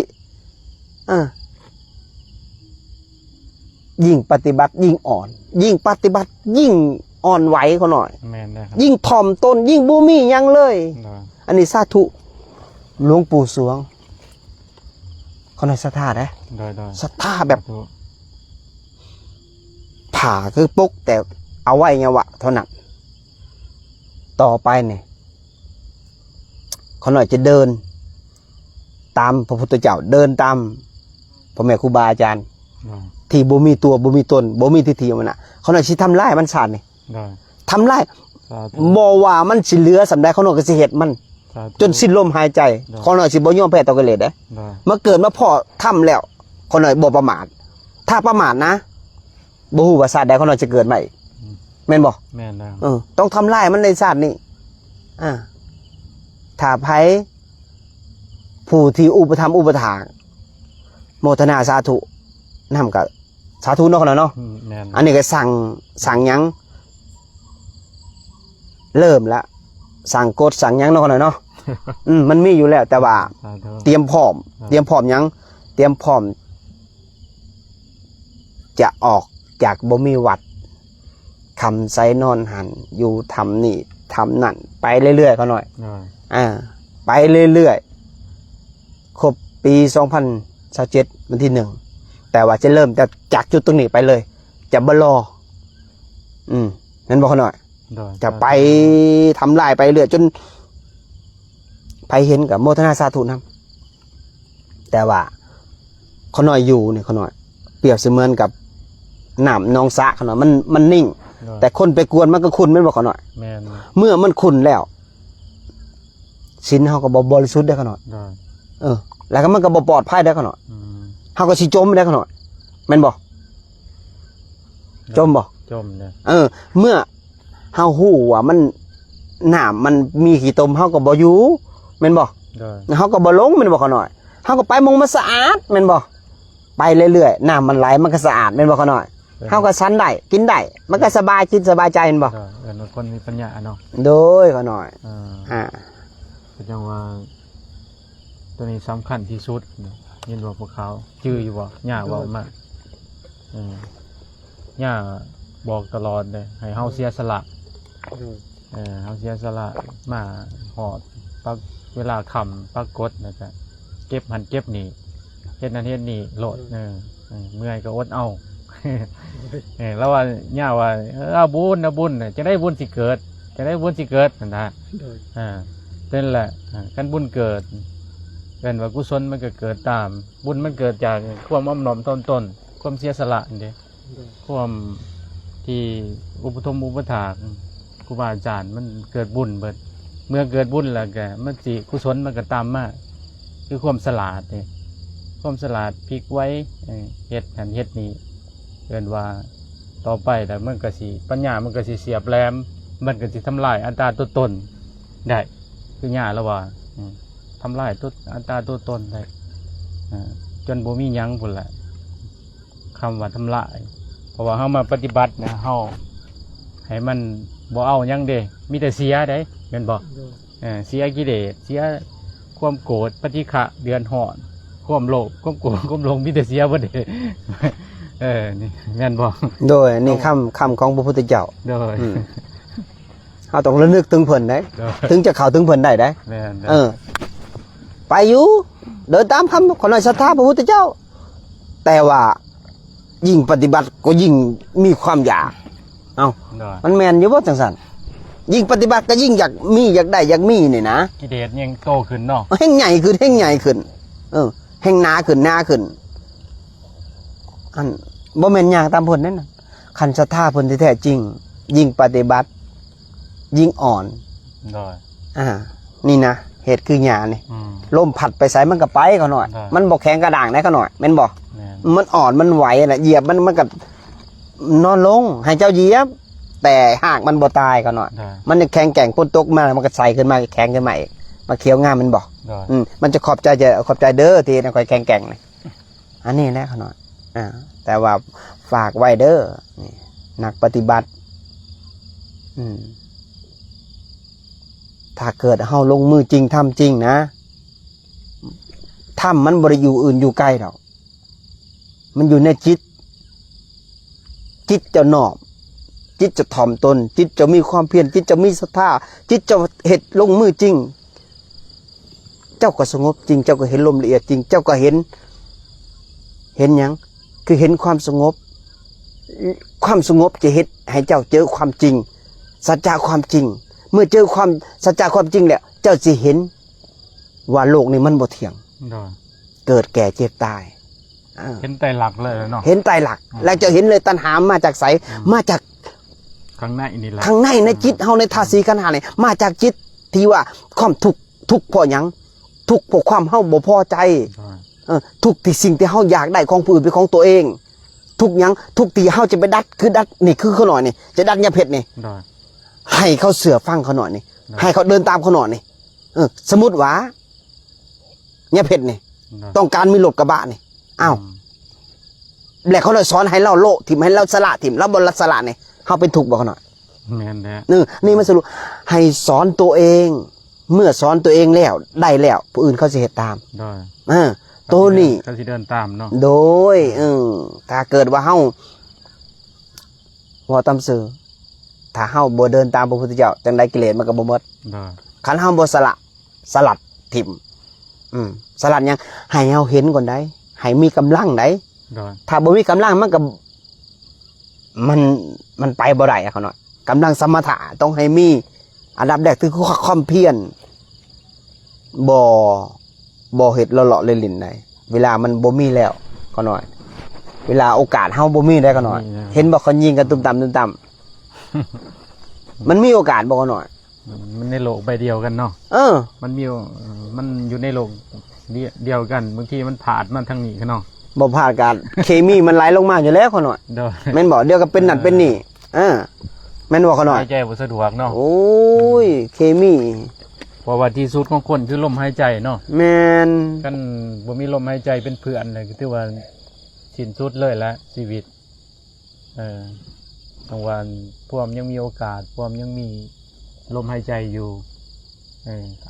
ยิ่งปฏิบัติยิ่งอ่อน ยิ่งปฏิบัติยิ่งอ่อนไหวเขาหน่อย แม่นได้ครับ ยิ่งถ่อมตนยิ่งบูมี่ยังเลย ได้ อันนี้สาธุหลวงปู่สวงเขาหน่อยศรัทธาได้ ได้ ศรัทธาแบบ ถูก ผ่าคือปกแต่เอาไว้ไงวะเท่านั้นต่อไปเนี่ยเขาหน่อยจะเดิน ตามพระพุทธเจ้าเดินตามพ่อแม่ครูบาอาจารย์ ได้ ที่บ่มีตัวบ่มีตนบ่มีทิฏฐิมันน่ะเขาหน่อยสิทำลายมันสาดนี่ ได้ ทำลาย สาธุ บ่ว่ามันสิเหลือสำใดเขาหน่อยก็สิเฮ็ดมัน สาธุ จนสิ้นลมหายใจเขาหน่อยสิบ่ยอมแพ้ต่อกิเลสเด้ ได้ มาเกิดมาพ่อทำแล้วเขาหน่อยบ่ประมาทถ้าประมาทนะบ่ฮู้ว่าชาติใดเขาหน่อยจะเกิดใหม่แม่นบ่ แม่นได้ ต้องทำลายมันในชาตินี้ถ้าไผผู้ที่อุปถัมภ์อุปถากโมทนาสาธุนำกับสาธุเนาะเนาะ แม่น อันนี้ก็สั่งหยังเริ่มละสั่งกดสั่งหยังเนาะเนาะ มันมีอยู่แล้ว แต่ว่า สาธุ เตรียมพร้อมหยังเตรียมพร้อมจะออกจากบ่มีวัดคำไซนอนหันอยู่ทำนี่ทำนั่นไปเรื่อยๆเขาหน่อย ได้ ไปเรื่อยๆครบปี2027วันที่1แต่ว่าจะเริ่มจากจุดตรงนี้ไปเลย จะบ่รอนั่นบอกเขาหน่อย ได้ จะไปทำลายไปเรื่อยจนไปเห็นกับโมทนาสาธุนะแต่ว่าเขาหน่อยอยู่เนี่ยเขาหน่อย เปรียบเสมือนกับน้ำนองสระเขาหน่อยมันนิ่ง ได้ แต่คนไปกวนมันก็ขุ่นไม่บอกเขาหน่อย แม่น เมื่อมันขุ่นแล้วสินเขาก็บริสุทธิ์ได้เขาหน่อย ได้ แล้วก็มันก็บ่ปลอดภัยได้เขาหน่อย เขาก็สิจมได้เขาหน่อยแม่นบ่จมบ่ จมเนี่ย เมื่อเฮาฮู้ว่ามันน้ำมันมีขี้ตมเฮาก็บ่อยู่แม่นบ่ ได้ เฮาก็บ่ลงแม่นบ่เขาหน่อยเฮาก็ไปมองมันสะอาดแม่นบ่ไปเรื่อยๆน้ำมันไหลมันก็สะอาดแม่นบ่เขาหน่อยเฮาก็สันได้กินได้มันก็สบายจิตสบายใจแม่นบ่ ได้คนมีปัญญาเนาะ โดยเขาหน่อย ก็จังว่าตัวนี้สำคัญที่สุดยินบอกพวกเขาชื่ออยู่บ่ย่าบอกมาย่าบอกตลอดเลยให้เฮาเสียสละเฮาเสียสละมาหอดปักเวลาคำปรากฏนะจ๊ะเก็บหันเก็บนี่เฮ็ดนั่นเฮ็ดนี่โหลดเมื่อยก็อดเอา แล้วว่าย่าว่าเอาบุญจะได้บุญสิเกิดจะได้บุญสิเกิดนะนั่นแหละกันบุญเกิดเป็นว่ากุศลมันก็เกิดตาม บุญมันเกิดจากความอ้อมน้อมถ่อมตนความเสียสละนี่ความที่อุปธรรมอุปถากครูบาอาจารย์มันเกิดบุญเบิดเมื่อเกิดบุญแล้วแกมันสิกุศลมันก็ตามมาคือความสลาดนี่ความสลาดพลิกไว้เฮ็ดหันเฮ็ดนี้เป็นว่าต่อไปแต่มันก็สิปัญญามันก็สิเสียบแหลมมันก็สิทำลายอัตตาตัวตนได้คือญาแล้วว่าทำลายตัวอัตตาตัวตนได้จนบ่มีหยังพุ่นแหละคำว่าทำลายเพราะว่าเฮามาปฏิบัตินะเฮาให้มันบ่เอาหยังเด้มีแต่เสียได้แม่นบ่เสียกิเลสเสียความโกรธปฏิฆะเดือนร้อนความโลภความโกรธความหลงมีแต่เสียบ่ได้ นี่แม่นบ่ โดยนี่คำของพระพุทธเจ้า โดย เฮาต้องระลึกถึงเพิ่นได้ โดย ถึงจะเข้าถึงเพิ่นได้ได้ แม่น ไปอยู่เดินตามคำขอหน่อยศรัทธาพระพุทธเจ้า แต่ว่ายิ่งปฏิบัติก็ยิ่งมีความอยากเอ้า โดย มันแม่นอยู่บ่จังซั่นยิ่งปฏิบัติก็ยิ่งอยากมีอยากได้อยากมีนี่นะ กิเลสยังโตขึ้นเนาะ แห่งใหญ่ขึ้นแห่งใหญ่ขึ้นแห่งหนาขึ้นหนาขึ้นอันบ่แม่นอย่างตามเพิ่นนั่นน่ะคันศรัทธาเพิ่นที่แท้จริง ยิ่งปฏิบัติ ยิ่งอ่อน โดย นี่นะเหตุคือหญ้านี่ อืม ลมพัดไปไสมันก็ไปเขาหน่อย ได้ มันบ่แข็งกระด้างได้เขาหน่อยแม่นบ่ แม่น มันอ่อนมันไหวน่ะเหยียบมันก็นอนลงให้เจ้าเหยียบ แต่หากมันบ่ตายเขาหน่อย โดย มันจะแข็งแกร่งพ้นตกมามันก็ใส่ขึ้นมาแข็งขึ้นมาอีกมาเคี้ยวง่ามมันบ่ โดย มันจะขอบใจเด้อทีนะคอยแข็งๆนี่อันนี้แหละเขาหน่อยแต่ว่าฝากไว้เด้อนี่นักปฏิบัติ ถ้าเกิดเฮาลงมือจริงทำจริงนะทำมันบริอยู่อื่นอยู่ใกล้เรามันอยู่ในจิตจะนอบจิตจะถ่อมตนจิตจะมีความเพียรจิตจะมีศรัทธาจิตจะเห็ดลงมือจริง เจ้าก็สงบจริง เจ้าก็เห็นลมละเอียดจริง เจ้าก็เห็นหยังคือเห็นความสงบ ความสงบจะเห็นให้เจ้าเจอความจริงสัจจะความจริง เมื่อเจอความสัจจะความจริงแล้วเจ้าจะเห็นว่าโลกนี้มันบ่เที่ยง โดย เกิดแก่เจ็บตาย เห็นแต่หลักเลยเนาะ เห็นไตรลักษณ์แล้วจะเห็นเลยตัณหามาจากไสมาจาก ข้างในนี่แหละ ข้างในจิตเฮาในธาตุสีขันธ์ห้านี่มาจากจิตที่ว่าความทุกข์เพราะหยังทุกข์เพราะความเฮาบ่พอใจ โดย ทุกที่สิ่งที่เฮาอยากได้ของผู้อื่นเป็นของตัวเอง ทุกหยังทุกที่เฮาจะไปดัดนี่คือเขาหน่อยนี่จะดัดยาเพชรนี่ โดย ให้เขาเสือฟังเขาหน่อยนี่ ได้ ให้เขาเดินตามเขาหน่อยนี่สมมุติว่ายาเพชรนี่ โดย ต้องการมีรถกระบะนี่อ้าวแล้วเขาเลยสอนให้เราโละถิ่มให้เราสละถิ่มแล้วบนละสละนี่เฮาเป็นทุกข์บ่เขาหน่อย แม่นแท้ นี่มันสรุปให้สอนตัวเอง เมื่อสอนตัวเองแล้วได้แล้วผู้อื่นเขาจะเห็นตาม โดย ตัวนี้ ก็สิเดินตามเนาะ โดยถ้าเกิดว่าเฮาว่าตำสื่อถ้าเฮาบ่เดินตามพระพุทธเจ้าจังไดกิเลสมันก็บ่หมด โดย คันเฮาบ่สลัดถิ่มสลัดหยังให้เฮาเห็นก่อนได้ให้มีกำลังได้ โดย ถ้าบ่มีกำลังมันก็มันไปบ่ได้อะเขาหน่อยกำลังสมถะต้องให้มีอันดับแรกคือความเพียรบ่เฮ็ดเลาะๆเล่นๆได้เวลามันบ่มีแล้วก็หน่อย เวลาโอกาสเฮาบ่มีได้ก็หน่อย เห็นบ่เขายิงกันตุ้มต่ำมันมีโอกาสบ่ก็หน่อย มันในโลกใบเดียวกันเนาะ มันมีมันอยู่ในโลกเดียวกันบางทีมันผ่านมาทางนี้กันเนาะ บ่พลาดการ เคมีมันไหลลงมาอยู่แล้วก็หน่อย โดย แม่นบ่เดี๋ยวก็เป็นนั่นเป็นนี่แม่นบ่ก็หน่อย หายใจบ่สะดวกเนาะ โอ้ยเคมี เพราะว่าที่สุดของคนคือลมหายใจเนาะ แม่น กันบ่มีลมหายใจเป็นเพื่อนเลยก็ถือว่าสิ้นสุดเลยละชีวิตบางวันพวกมยังมีโอกาสพวกมยังมีลมหายใจอยู่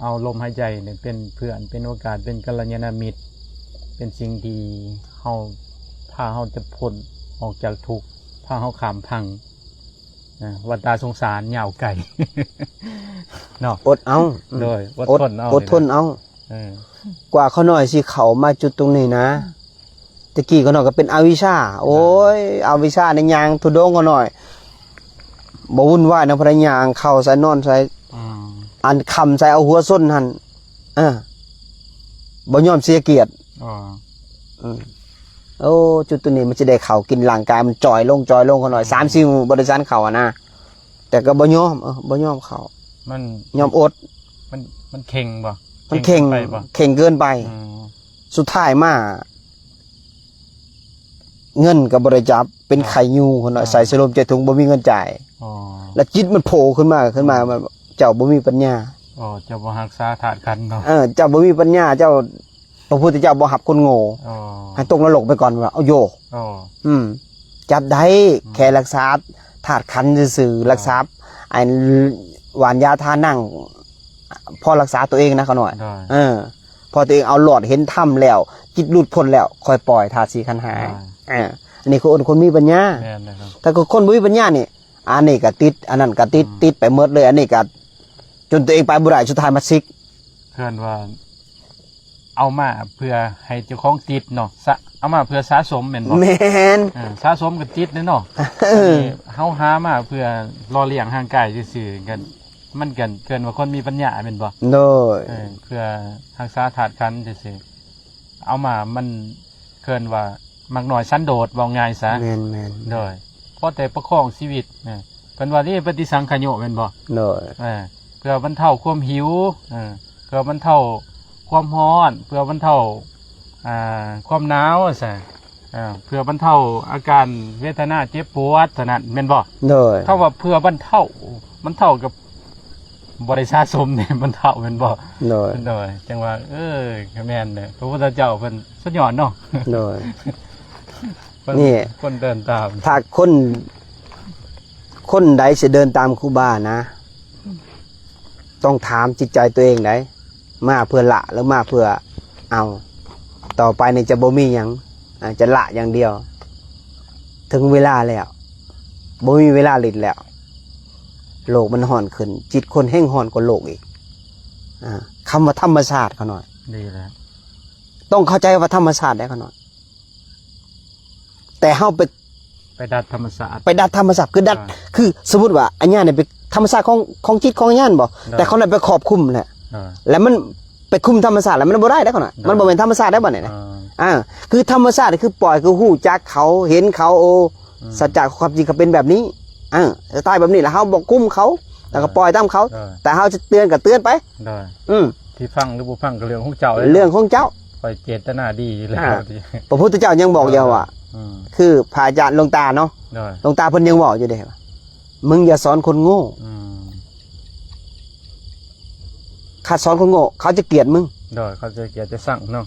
เอาลมหายใจเนี่ยเป็นเพื่อนเป็นโอกาสเป็นกัลยาณมิตร เป็นสิ่งที่เฮาพาเฮาจะพ้นออกจากทุกข์พาเฮาขามพังวัฏฏะสงสารยาวไกล เนาะ อดเอา โดยอดทนเอา อดทนเอา เออ กว่าเขาหน่อยสิเขามาจุดตรงนี้นะตะกี้เขาหน่อยก็เป็นอวิชชา โอ้ยอวิชชาในยางทุดงเขาหน่อยบ่วุ่นวายนะพระยางเข้าใส่นอนใส่ อืม อันคำใส่เอาหัวส้นหั่นบ่ยอมเสียเกียรติ อ๋อ โอ้จุดตัวนี้มันจะได้เข่ากินร่างกายมันจ่อยลงเขาหน่อย3-4มื้อบริษัทเขาอะนะแต่ก็บ่ยอมบ่ยอมเขา มัน ยอมอด มันเข่งบ่ มันเข่ง ไปบ่ เข่งเกินไป อืม สุดท้ายมาเงินกับบริจาคเป็นไข่ยูคนหน่อยใส่สลมใจถุงบ่มีเงินจ่าย อ๋อ แล้วจิตมันโผล่ขึ้นมามันเจ้าบ่มีปัญญา อ๋อจะบ่รักษาถาดกันเนาะ เจ้าบ่มีปัญญาเจ้าพระพุทธเจ้าบ่หับคนโง่ อ๋อ ให้ตกนรกไปก่อนว่าเอาโย อ๋อ จับได้แค่รักษาธาตุขันธ์ซื่อๆรักษาไอ้หวานยาทานั่งพอรักษาตัวเองนะเขาหน่อย ได้ พอตัวเองเอาหลอดเห็นถ้ำแล้วจิตหลุดพ้นแล้วค่อยปล่อยธาตุสีขันธ์หายอันนี้คือคนมีปัญญา แม่นนะครับ ถ้าคนบ่มีปัญญานี่อันนี้ก็ติดอันนั้นก็ติดไปหมดเลย อันนี้ก็จนตัวเองไปบ่ได้สุดท้ายมาซิก เพื่อนว่า เอามาเพื่อให้เจ้าของติดเนาะเอามาเพื่อสะสมแม่นบ่ แม่น สะสมกับติดเนาะ เออ เฮาหามาเพื่อรอเลี้ยงร่างกายซื่อๆกันมันกันเกินว่าคนมีปัญญาแม่นบ่ โดย เพื่อรักษาธาตุขันธ์ซื่อๆเอามามันเกินว่ามักน้อยสันโดษว่าง่ายซะ แม่นแม่น โดยพอแต่ประคองชีวิตเพิ่นว่านี่ปฏิสังขโยแม่นบ่ โดย เพื่อบรรเทาความหิวเพื่อบรรเทาความร้อนเพื่อบรรเทาความหนาวซะเพื่อบรรเทาอาการเวทนาเจ็บปวดเท่านั้นแม่นบ่ โดย ถ้าว่าเพื่อบรรเทากับบริษัทสมเนี่ยบรรเทาแม่นบ่ โดย โดยจังว่าแม่นเด้อพระพุทธเจ้าเพิ่นสุดยอดเนาะ โดย เพิ่ นี่ คนเดินตาม ถ้าคนใดจะเดินตามครูบานะ ต้องถามจิตใจตัวเองไหนมาเพื่อละหรือมาเพื่อเอา ต่อไปในจะบ่มีหยังจะละอย่างเดียว ถึงเวลาแล้วบ่มีเวลาหลิดแล้ว โลกมันห่อนขึ้น จิตคนแห้งห่อนกว่าโลกอีกคำว่าธรรมชาติเขาหน่อย ดีแล้ว ต้องเข้าใจว่าธรรมชาติได้เขาหน่อย แต่เฮาไปดัดธรรมศาสตร์ ไปดัดธรรมชาติคือดัด คือสมมติว่าอันนี้เนี่ยเป็นธรรมชาติของจิตของญาณบ่แต่เขาเนี่ยไปขอบคุมแหละแล้วมันไปคุมธรรมชาติแล้วมันบ่ได้เขาหน่อยมันบ่เป็นธรรมชาติได้บ่เนี่ยนะคือธรรมชาติคือปล่อยคือฮู้จักเขาเห็นเขาโอสัจจะความจริงเขาเป็นแบบนี้จะตายแบบนี้แล้วเฮาบ่คุมเขาแล้วก็ปล่อยตามเขาแต่เฮาจะเตือนก็เตือนไปที่ฟังหรือบ่ฟังก็เรื่องของเจ้า เรื่องของเจ้า ไปเจตนาดีแล้ว พระพุทธเจ้ายังบอกอยู่ว่าคือพระอาจารย์หลวงตาเนาะหลวงตาเพิ่นยังบอกอยู่เด้ว่ามึงอย่าสอนคนโง่ข้าสอนคนโง่เขาจะเกลียดมึงเขาจะเกลียดจะสั่งเนาะ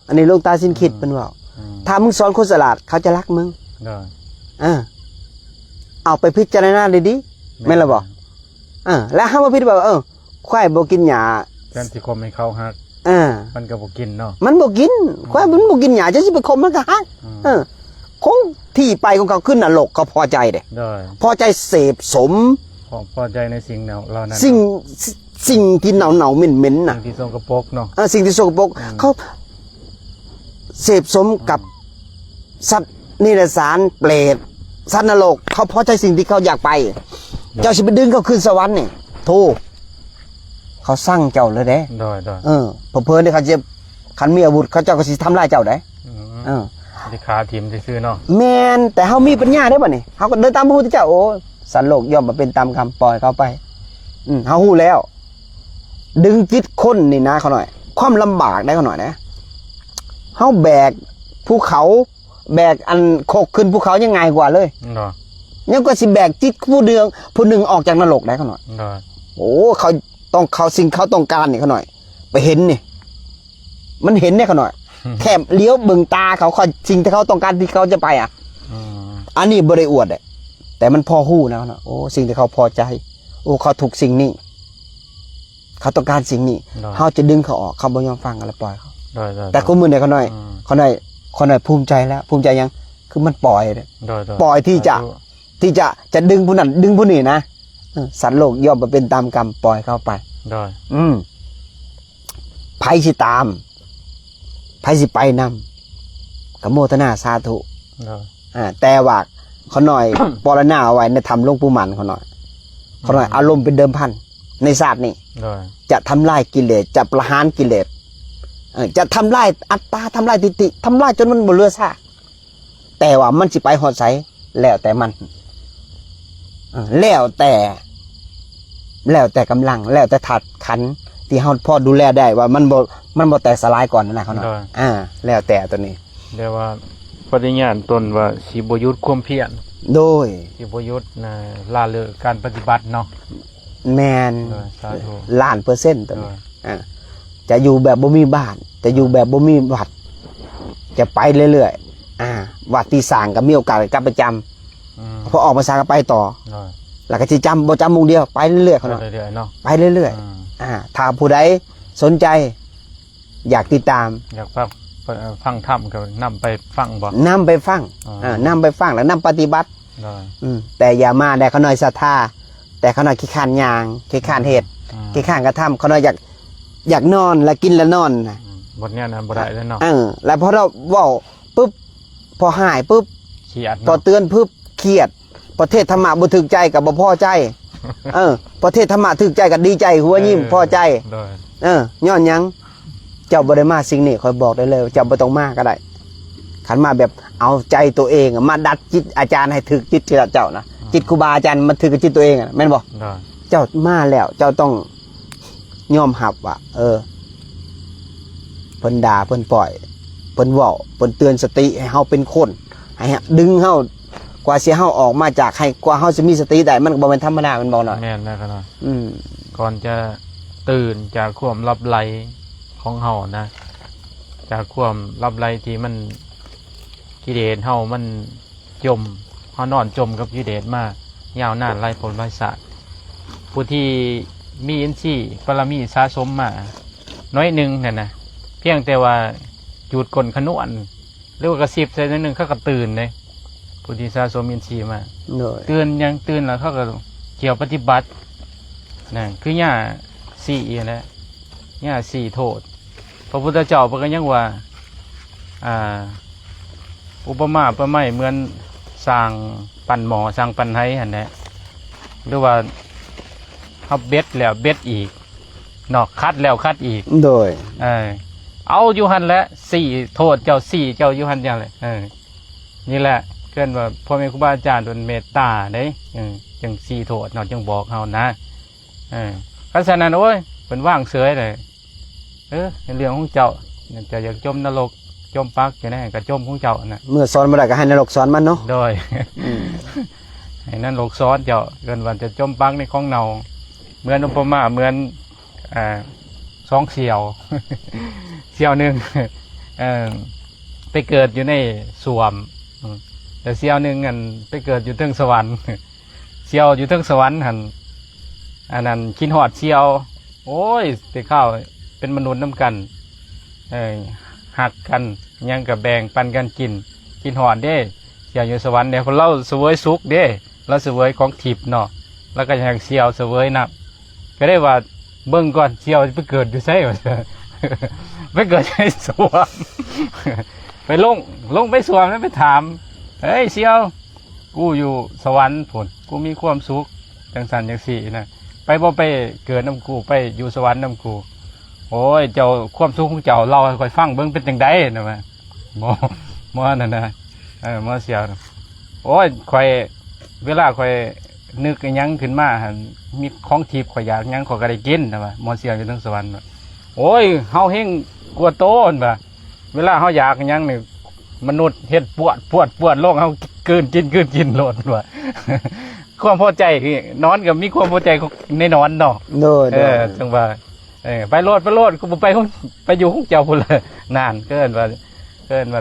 อันนี้หลวงตาสิ้นคิดเพิ่นว่าถ้ามึงสอนคนฉลาดเขาจะรักมึงเอาไปพิจารณาดีๆแม่นล่ะบ่แล้วเฮาบ่ผิดว่าควายบ่กินหญ้าแทนที่คมให้เขาฮักมันก็บ่กินเนาะมันบ่กินควายมันบ่กินหญ้าจะสิไปคมมันก็ฮักคงที่ไปของเขาขึ้นนรกเขาพอใจเด้พอใจเสพสมพอใจในสิ่งเหล่านั้นสิ่งที่เหนาเหม็นๆน่ะสิ่งที่สกปรกเนาะสิ่งที่สกปรกเขาเสพสมกับสัตว์นิรศาลเปรตสัตว์นรกเขาพอใจสิ่งที่เขาอยากไปเจ้าสิไปดึงเขาขึ้นสวรรค์นี่โธ่เขาสั่งเจ้าเลยเด้เพิ่นๆนี่เขาจะคันมีอาวุธเขาเจ้าก็สิทำลายเจ้าได้ที่ขาทิ่มซื่อๆเนาะแม่นแต่เฮามีปัญญาได้บ่นี่เฮาก็เดินตามพระพุทธเจ้าโอ้สันโลกย่อมมาเป็นตามคำปล่อยเขาไปเฮาฮู้แล้ว ดึงจิตคนนี่นะเขาหน่อยความลำบากได้เขาหน่อยนะเฮาแบกภูเขาแบกอันโคกขึ้นภูเขายังไงกว่าเลยยังก็สิแบกจิตผู้หนึ่งออกจากนรกได้เขาหน่อยโอ้เขาต้องเขาสิ่งเขาต้องการนี่เขาหน่อยไปเห็นนี่มันเห็นเนี่ยเขาหน่อยแค่เลี้ยวเบิ่งตาเขาสิ่งที่เขาต้องการที่เขาจะไปอันนี้บริอวดแต่มันพอหู้นะเนาะโอ้สิ่งที่เขาพอใจโอ้เขาถูกสิ่งนี้เขาต้องการสิ่งนี้เขาจะดึงเขาออกเขาบ่ยอมฟังอะไรปล่อยเขาแต่กูมือเนี่ยเขาหน่อยภูมิใจแล้วภูมิใจยังคือมันปล่อยปล่อยที่จะดึงผู้นั้นดึงผู้นี้นะสัตว์โลกย่อมมาเป็นตามกรรมปล่อยเข้าไปไผสิตามไผสิไปนำกับโมทนาสาธุแต่ว่าเขาหน่อย ปรณาเอาไว้ในธรรมหลวงปู่มันเขาหน่อยอารมณ์เป็นเดิมพันในศาสตร์นี้จะทำลายกิเลสจะประหารกิเลสจะทำลายอัตตาทำลายทิฏฐิทำลายจนมันบ่เหลือซากแต่ว่ามันสิไปหอดไสแล้วแต่มันแล้วแต่กำลังแล้วแต่ถัดขันที่เฮาพอดูแลได้ว่ามันบ่แตกสลายก่อนนะเขาเนาะแล้วแต่ตัวนี้เรียกว่าปฏิญาณตนว่าสิบ่หยุดความเพียรโดยสิบ่หยุดละเลยการปฏิบัติเนาะแม่นล้าน%ตัวนี้จะอยู่แบบบ่มีบ้านจะอยู่แบบบ่มีวัดจะไปเรื่อยๆวัดที่สร้างก็มีโอกาสกลับไปจำพอออกมาสร้างก็ไปต่อแล้วก็สิจำบ่จำมุงเดียวไปเรื่อยๆเขาเนาะไปเรื่อยๆถ้าผู้ใดสนใจอยากติดตามอยากฟังธรรมก็นำไปฟังบ่นำไปฟังนำไปฟังแล้วนำปฏิบัติแต่อย่ามาได้เขาหน่อยศรัทธาแต่เขาหน่อยขี้ข้านยางขี้ข้านเฮ็ดขี้ข้านกระทำเขาหน่อยอยากนอนแล้วกินแล้วนอน บทเนี้ยนะบ่ได้แล้วเนาะ แล้วพอเราเว้าปุ๊บพอหายปุ๊บ เขียด พอ เนาะ เตือนปุ๊บเครียด ประเทศธรรมะบ่ถึกใจกับบ่พอใจ ประเทศธรรมะถึกใจกับดีใจหัวยิ้มพอใจ โดย ย้อนหยังเจ้าบ่ได้มาสิ่งนี้คอยบอกได้เลยว่าเจ้าบ่ต้องมาก็ได้ขันมาแบบเอาใจตัวเองมาดัดจิตอาจารย์ให้ถึกจิตเจ้านะจิตครูบาอาจารย์มันถึกกับจิตตัวเองแม่นบ่ โดย เจ้ามาแล้ว เจ้าต้องยอมรับว่าเพิ่นด่าเพิ่นปล่อยเพิ่นเว้าเพิ่นเตือนสติให้เฮาเป็นคนให้ดึงเฮากว่าสิเฮาออกมาจากให้กว่าเฮาจะมีสติได้มันก็บ่แม่นธรรมดามันบ่หน่อย แม่นแล้วก็เนาะ อืม ก่อนจะตื่นจากความลับไหลของเฮานะ จากความลับไหลที่มันกิเลสเฮามันจมเฮานอนจมกับกิเลสมายาวนานหลายผลหลายศาสตร์ผู้ที่มีอินทรีย์บารมีสะสมมาน้อยหนึงนั่นนะเพียงแต่ว่าจุดกลขนวนหรือว่ากระซิบใส่นิดนึงเขาก็ตื่นเลยผู้ที่สะสมอินทรีย์มา หน่อย ตื่นยังตื่นแล้วเขาก็เกี่ยวปฏิบัตินั่นคือหญ้าสี่นะหญ้าสี่โทษพระพุทธเจ้าพระก็ยังว่าอุปมาประไมเหมือนสร้างปั่นหมอสร้างปั่นไห้หันแหละหรือว่าเขาเบ็ดแล้วเบ็ดอีกนอกคัดแล้วคัดอีก โดย เอาอยู่หันแล้วสี่โทษเจ้าสี่เจ้าอยู่หันอย่างเลยนี่แหละเกินว่าพ่อแม่ครูบาอาจารย์โดนเมตตาเด้จังสี่โทษเนาะจังบอกเฮานะเพราะฉะนั้นโอ้ยเป็นว่างเสยเลยในเรื่องของเจ้าจะอยากจมนรกจมปักอยู่ในกระจมของเจ้านะ เมื่อสอนบ่ได้ก็ให้นรกสอนมันเนาะ โดยให้นั่นโลกซ้อนเจ้าเกินวันจะจมปักในของเนาเหมือนอุปมาเหมือนสองเสี่ยว เสี่ยวหนึ่งไปเกิดอยู่ในสวมแต่เสี่ยวหนึ่งไปเกิดอยู่เทิงสวรรค์ เสี่ยวอยู่เทิงสวรรค์อันนั้นคิดหอดเสี่ยว โอ้ยไปเข้าเป็นมนุษย์น้ำกันหักกันยังกับแบ่งปันกันกินหอดเด้เสี่ยวอยู่สวรรค์เนี่ยพอเราเสวยสุขเด้เราเสวยของทิพย์เนาะแล้วก็ยังเสี่ยวเสวยนับก็ได้ว่าเบิ่งก่อนเสี่ยวไปเกิดอยู่ไสวะ ไปเกิดในสวม ไปลงไปสวมแล้วไปถามเฮ้ยเสี่ยวกูอยู่สวรรค์ผลกูมีความสุขจังสันจังสี่นะไปบ่ไปเกิดน้ำกูไปอยู่สวรรค์น้ำกูโอ้ยเจ้าความสุขของเจ้าเราให้ค่อยฟังเบิ่งเป็นจังไดนะว่าบ่นั่นนะบ่เสี่ยวโอ้ยค่อยเวลาค่อยนึกอิหยังขึ้นมาหั่นมีของทิพย์ข่อยอยากหยังข่อยก็ได้กินนะว่าบ่เสี่ยวอยู่ทั้งสวรรค์โอ้ยเฮาเฮงกลัวโตนว่าเวลาเฮาอยากอิหยังนี่มนุษย์เฮ็ดปวดลงเฮากินโลดว่า ความพอใจคือนอนกับมีความพอใจในนอนเนาะ โดย จังว่าไปโลดกูไปไปอยู่ของเจ้าพุ่นเลยนานเกินว่า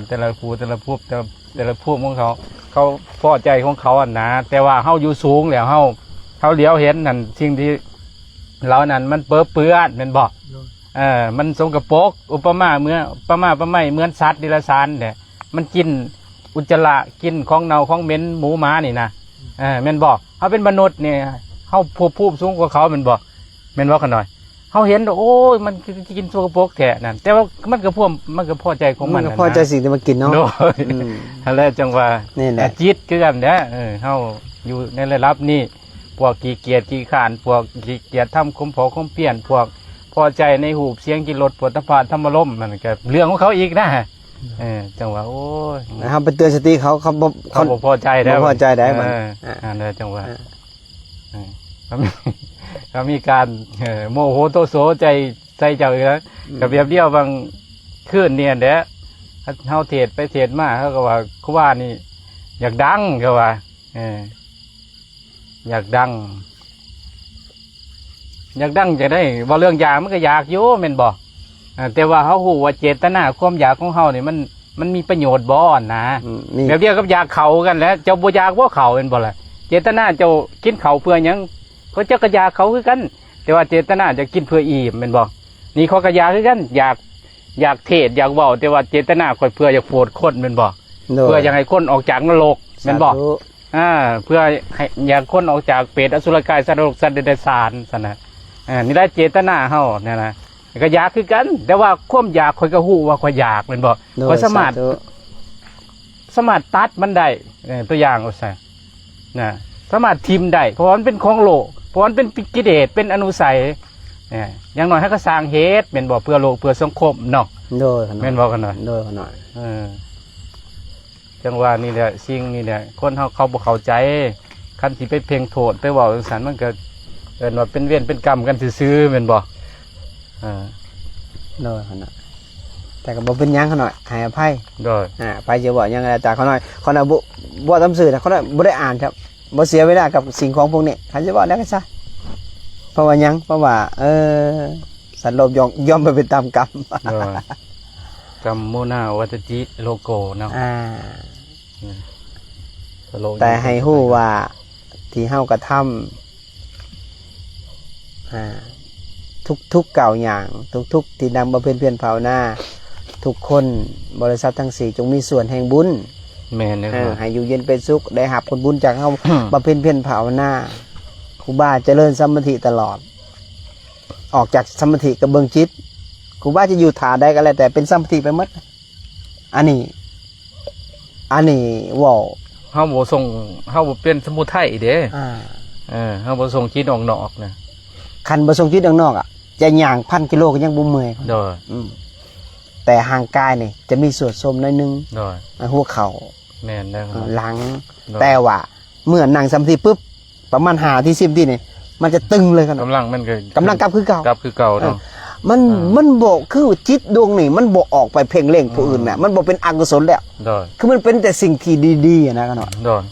แต่ละภูแต่ละภูมิของเขาพอใจของเขาอ่ะนะแต่ว่าเฮาอยู่สูงแล้วเฮาเลี้ยวเห็นนั่นสิ่งที่เรานั่นมันเปื้อนแม่นบ่มันสกปรกอุปมาเหมือนสัตว์ดิลสารเนี่ยมันกินอุจจาระกินของเน่าของเหม็นหมูหมานี่นะแม่นบ่เขาเป็นมนุษย์เนี่ยเขาภูมิสูงกว่าเขาแม่นบ่แม่นบ่กันหน่อยเขาเห็นโอ้ยมันกินสกปรกแท้นั่นแต่ว่ามันก็พอใจของมัน ก็พอใจสิ่งที่มันกินเนาะ โดยอะไรจังว่านี่แหละจิตคือกันเด้อเขาอยู่ในระดับนี้พวกขี้เกียจขี้ข้านพวกขี้เกียจทำคมเปลี่ยนพวกพอใจในหูเสียงกินรถปวดตะพานธรรมลมมันก็เรื่องของเขาอีกนะจังว่าโอ้ยนะครับไปเตือนสติเขาบ่พอใจได้ บ่พอใจได้มันเลยจังว่าเขามีการโมโหโตโสใจเจ้าอีกแล้วกับแบบเดียวบางคืนเนี่ยเด้อเฮาเทศไปเทศมาเขาก็ว่าคุว่านี่อยากดังก็ว่าอยากดังจะได้บ่เรื่องอยากมันก็อยากอยู่แม่นบ่แต่ว่าเขาฮู้ว่าเจตนาความอยากของเฮานี่มันมีประโยชน์บ่นะแบบเดียวกับอยากเขากันแล้วเจ้าบ่อยากว่าเขาเป็นบ่ล่ะเจตนาเจ้ากินเขาเพื่อหยังเขาเจ้าก็อยากเขาคือกันแต่ว่าเจตนาจะกินเพื่ออิ่มเป็นบ่นี่เขาก็อยากคือกันอยากเทศอยากเว้าแต่ว่าเจตนาค่อยเพื่ออยากโปรดคนเป็นบ่เพื่ออยากให้คนออกจากนรกเป็นบ่เพื่อให้อยากคนออกจากเปรตอสุรกายสัตว์นรกสัตว์เดรัจฉานซั่นน่ะนี่ได้เจตนาเฮาเนี่ยนะ ก็อยากคือกัน แต่ว่าความอยากข่อยก็ฮู้ว่าข่อยอยากแม่นบ่ โดย ข่อยสามารถ ธุ ตัดมันได้ตัวอย่างว่าซั่นนะสามารถทิมได้เพราะว่ามันเป็นของโลกเพราะว่ามันเป็นกิเลสเป็นอนุสัยอย่างน้อยให้ก็สร้างเหตุเป็นบ่เพื่อโลกเพื่อสังคมเนาะ โดยขนาด แม่นบ่กันหน่อย โดยขนาด จังว่านี่แหละสิ่งนี่แหละคนเขาบ่เข้าใจคันสิไปเพ่งโทษไปเว้าจังซั่นมันก็เอิ้นว่าเป็นเวรเป็นกรรมกันซื่อๆแม่นบ่โดยขนาดแต่ก็บ่เป็นหยังขนาดให้อภัย โดย ไปจะบอกยังไงจากเขาหน่อยเขาหน่อยบ่ตำสื่อนะเขาหน่อยบ่ได้อ่านครับบ่เสียเวลากับสิ่งของพวกนี้เขาจะบอกได้ก็ซะเพราะว่ายังเพราะว่าสันโลภยอมไปเป็นตามกรรม โดยกรรมโมนาวัตจิโลโกเนาะแต่ให้ฮู้ว่าที่เฮากระทำทุกเก่าอย่างทุกที่นำมาเพียนภาวนาทุกคนบริษัททั้ง4จงมีส่วนแห่งบุญ แม่นเลย ให้อยู่เย็นเป็นสุขได้หับผลบุญจากเฮาบำเพ็ญเพียรภาวนาครูบาเจริญสมาธิตลอด ออกจากสมาธิกับเบิงจิตครูบาจะอยู่ฐานได้ก็แล้วแต่เป็นสมาธิไปหมดอันนี้ว่า เฮาบ่ส่งเฮาบ่เป็นสมุทัยเด้เฮาบ่ส่งจิตออกนอกนะ คันบ่ส่งจิตข้างนอกอ่ะจะย่าง1,000 กิโลก็ยังบ่เมื่อย โดย แต่ห่างกายนี่จะมีส่วนสมน้อยนึง โดย หัวเข่า แม่นได้ หลังแต่ว่าเมื่อนั่งสมาธิปุ๊บประมาณ5ที่10ที่นี่มันจะตึงเลยครับ กำลังมันก็ กำลังกลับคือเก่า กลับคือเก่าเนาะ มันบอกคือจิตดวงนี่มันบอกออกไปเพ่งเล็งผู้อื่นน่ะมันบอกเป็นอกุศลแล้ว โดย คือมันเป็นแต่สิ่งที่ดีๆนะกันหน่อย โดย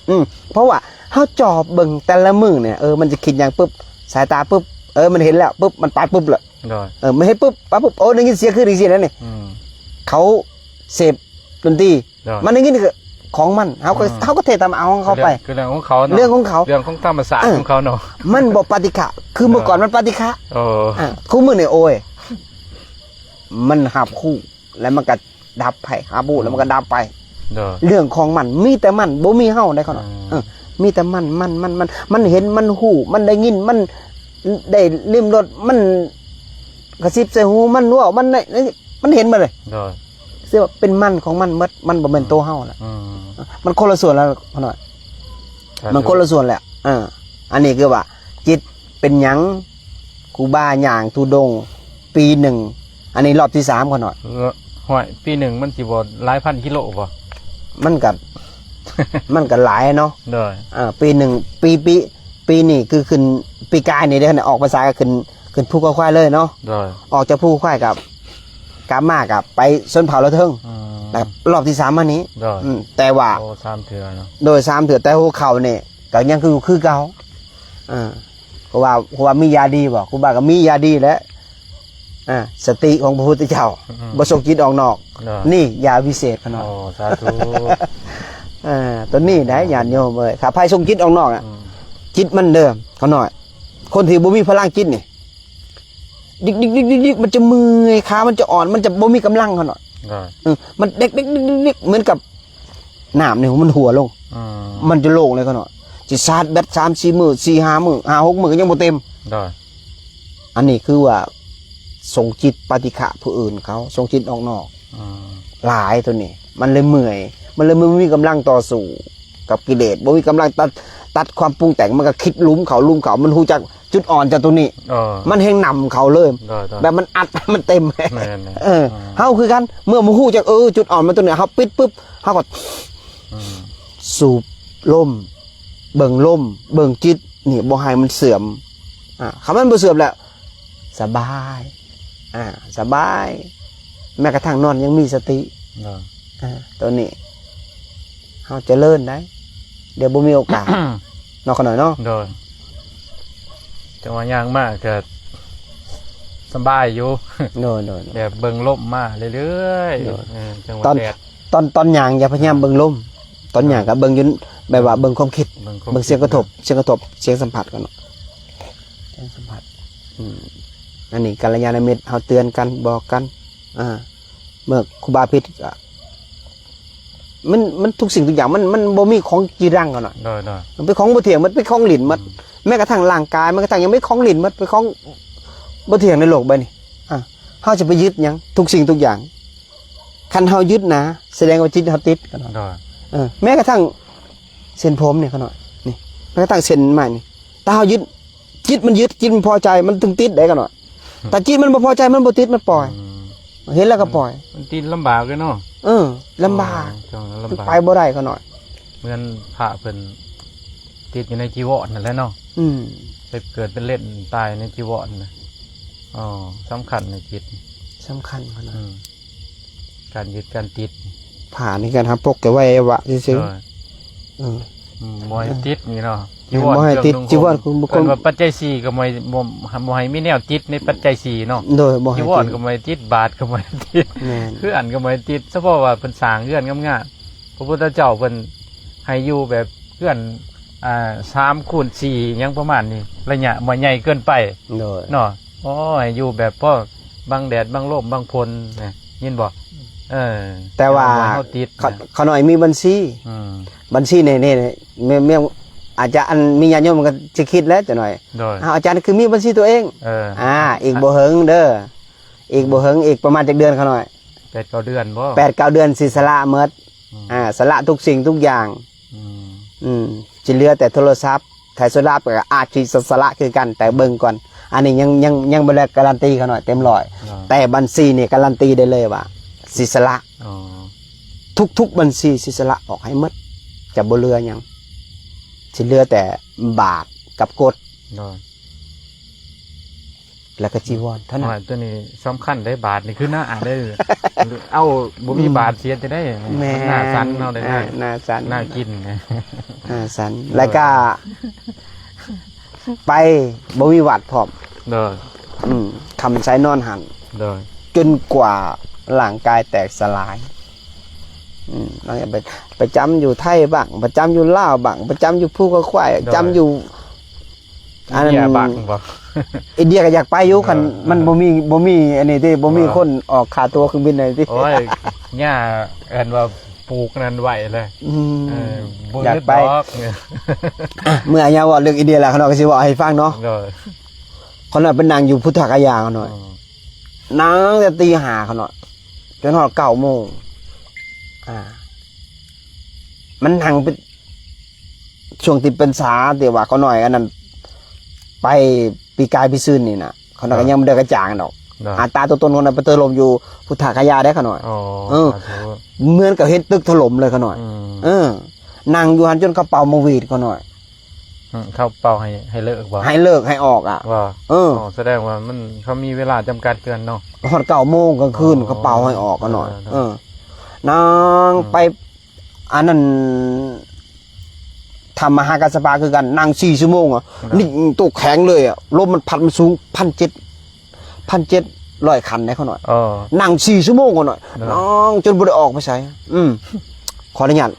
เพราะว่าเฮาจอบเบิ่งแต่ละมือเนี่ยมันจะคิดอย่างปุ๊บสายตาปุ๊บมันเห็นแล้วปุ๊บมันไปปุ๊บเลย โดย ไม่ให้ปุ๊บปั๊บปุ๊บได้ยินเสียงคือได้ยินแล้วนี่เขาเสพดนตรีมันได้ยินคือของมันเขาก็เทตามเอาของเขาไป คือเรื่องของเขาเนาะ เรื่องของเขา เรื่องของธรรมศาสตร์ของเขาเนาะ มันบอกปฏิฆะคือเมื่อก่อนมันปฏิฆะ คู่มือเนี่ยโอ้ยมันหับคู่แล้วมันก็ดับไปหาบูแล้วมันก็ดับไปเรื่องของมันมีแต่มันบ่มีเฮาได้เขาเนาะมีแต่มันเห็นมันหูมันได้ยินมันได้ลิ้มรสมันกระซิบใส่หูมันว่ามันเห็นมาเลยเสื้อเป็นมันของมันมันบ่เป็นตัวเฮาแหละมันคนละส่วนแล้วเขาหน่อยมันคนละส่วนแหละอันนี้คือว่าจิตเป็นหยังครูบาย่างทุดงปีหนึ่งอันนี้รอบที่3ก่อนหน่อยห้อยปีหนึ่งมันสิบ่หลายพันกิโลบ่มันก็หลายเนาะปีหนึ่งปีนี่คือขึ้นปีกายนี่ได้ขนาดออกภาษาก็ขึ้นภูเขาควายเลยเนาะออกจากภูควายกับกามากับไปส้นเผาละเทิงแต่รอบที่3อันนี้แต่ว่า3เถื่อเนาะโดย3เถื่อแต่หัวเข่าเนี่ยก็ยังคือเก่าเพราะว่ามียาดีบ่ครูบาก็มียาดีแล้วสติของพระพุทธเจ้าบ่ส่งจิตออกนอกนี่ยาวิเศษขนาดสาธุตัวนี้ได้ญาติโยมเอ้ยถ้าไผส่งจิตออกนอกจิตมันเดิมเขาหน่อยคนที่บ่มีพลังจิตนี่ดิกมันจะมือขามันจะอ่อนมันจะบ่มีกำลังเขาหน่อยมันเด็กเหมือนกับน้ำเนี่ยมันหัวลงมันจะโล่งเลยเขาหน่อยจะชาร์จแบต3-4 มื้อ 4-5 มื้อ 5-6 มื้อก็ยังบ่เต็มอันนี้คือว่าส่งจิตปฏิฆะผู้อื่นเขาส่งจิตออกนอกหลายตัวนี้มันเลยเมื่อยมันเลยไม่มีกำลังต่อสู้กับกิเลสบ่มีกำลังตัดความปรุงแต่งมันก็คิดลุ่มเขามันหูจักจุดอ่อนจากตัวนี้มันแห้งนำเขาเลยแบบมันอัดมันเต็มเฮาคือกันเมื่อมันหูจักจุดอ่อนมันตัวนี้เฮาปิดปุ๊บเฮาก็สูบลมเบิ่งจิตนี่บ่ให้มันเสื่อมคำมันบ่เสื่อมแล้วสบายสบายแม้กระทั่งนอนยังมีสติตัวนี้เฮาเจริญได้เดี๋ยวบ่มีโอกาสนอกกันหน่อยเนาะจังหวะย่างมากก็สบายอยู่แบบเบิ่งลมมาเรื่อยๆจังหวะแดดตอนย่างอย่าพยายามเบิ่งลมตอนย่างก็เบิ่งอยู่แบบว่าเบิ่งความคิดเบิ่งเสียงกระทบเสียงสัมผัสกันเนาะเสียงสัมผัสอันนี้กัลยาณมิตรเฮาเตือนกันบอกกันเมื่อครูบาพิษมันทุกสิ่งทุกอย่างมันบ่มีของจีรังกันหน่อยมันเป็นของบ่เที่ยงมันเป็นของหลินมันแม้กระทั่งร่างกายมันกระทั่งยังไม่ของหลินมันเป็นของบ่เที่ยงในโลกใบนี้ เฮาจะไปยึดหยังทุกสิ่งทุกอย่างคันเฮายึดนะแสดงว่าจิตเฮาติดกันหน่อย โดย แม้กระทั่งเส้นผมเนี่ยเขาหน่อยนี่แม้กระทั่งเส้นใหม่นี่ถ้าเฮายึดจิตมันยึดจิตมันพอใจมันถึงติดได้กันหน่อยแต่จิตมันบ่พอใจมันบ่ติดมันปล่อย เห็นแล้วก็ปล่อย มันติดลำบากเลยเนาะ ลำบาก จัง มัน ลำบาก ไปบ่ได้เขาหน่อย เหมือนพระเพิ่นติดอยู่ในจีวรนั่นแหละเนาะ อืม ไปเกิดเป็นเล่นตายในจีวรนะอ๋อสำคัญในจิต สำคัญเขาหน่อย การยึดการติด ผ่านในการทำปกแกไว้วะซื่อ เออ ๆ มวยติดนี่เนาะ บ่ให้ติดจีวรคือบุคค เพิ่ ล นว่าปัจจัย4ก็บ่ให้มีแนวติดในปัจจัย4เนาะ โดยบ่ จี ให้ วร ติด ก็บ่ให้ติดบาทก็บ่ให้ติด แม่น เพื่อนก็บ่ให้ติดเฉพาะว่าเพิ่นสร้างเรือนงามๆพระพุทธเจ้าเพิ่นให้อยู่แบบเรือน3x4หยังประมาณนี้ระยะบ่ใหญ่เกินไป โดย เนาะอ๋อให้อยู่แบบพอบังแดดบังลมบังพลนะยินบ่แต่ว่า เฮาติด เขาหน่อยมีบัญชี อืม บัญชีในนี่เมียอาจจะอันมีญาติโยมมันก็จะคิดแล้วจะหน่อย โดย อาจารย์คือมีบัญชีตัวเอง อีกบ่เฮิงเด้ออีกบ่เฮิงอีกประมาณจักเดือนเขาหน่อย 8-9 เดือนบ่ 8-9 เดือนสิสละเมดสละทุกสิ่งทุกอย่าง อืม จะเหลือแต่โทรศัพท์ถ่ายโซลาร์ก็อาจสิสละคือกันแต่เบิ่งก่อน อันนี้ยังบ่ได้การันตีเขาหน่อยเต็มร้อยแต่บัญชีนี่การันตีได้เลยว่าสิสละ อ๋อ ทุกบัญชีสิสละออกให้หมดจะบ่เหลือหยังสิเหลือแต่บาทกับกฎ โดย แล้วก็จีวรเท่านั้น ตัวนี้สำคัญได้บาทนี่คือหน้าได้ เอ้าบ่มีบาทเสียจะได้ แม่ หน้าสันเนาะได้ หน้าสัน หน้ากินนะ หน้าสันแล้วก็ไปบ่มีวัดพร้อม โดย คำใช้นอนหัน โดย จนกว่าร่างกายแตกสลายเราอย่าไปจำอยู่ไทยบ้างประจำอยู่ลาวบ้างประจำอยู่ภูกระควายจำอยู่อันนั้น เหี้ยบักบ่ อินเดียก็อยากไปอยู่คันมันบ่มีอันนี้ที่บ่มีคนออกค่าตัวเครื่องบินอะไรที่ โอ้ยหญ้าเอิ้นว่าปลูกนั่นไว้เลยบ่ อยาก ลึด ไป ดอกเนี่ย เมื่ออาญาว่าเรื่องอินเดียแล้วเขาก็สิว่าให้ฟังเนาะ โดย เขาน่ะเป็นนางอยู่พุทธคยาเขาหน่อยนางแต่ตีห้าเขาหน่อยจนฮอด9 โมงมันนั่งเป็นช่วงที่เป็นสาแต่ว่าเขาหน่อยอันนั้นไปปีกายปีซื่นนี่นะเขาหน่อยก็ยังไม่ได้กระจ่างดอก โดย อาตาตัวตนคนนั้นไปเตอลมอยู่พุทธคยาได้เขาหน่อย อ๋อ เออ สาธุ เหมือนกับเห็นตึกถล่มเลยเขาหน่อย นั่งอยู่หันจนเขาเป่ามาวีดเขาหน่อย เข้าเป่าให้เลิกบ่ ให้เลิกให้ออกอ่ะ ว่า แสดงว่ามันเขามีเวลาจำกัดเกินเนาะ ฮอด9 โมงกลางคืนเขาเป่าให้ออกเขาหน่อย นางไปอันนั้นทำมหากัสปาคือกันนั่ง4 ชั่วโมงอ่ะนี่ตัวแข็งเลยอ่ะลมมันพัดมันสูง1,700 คันได้เขาหน่อยนั่ง4 ชั่วโมงเขาหน่อยน้องจนบ่ได้ออกไปใช้ขออนุญาต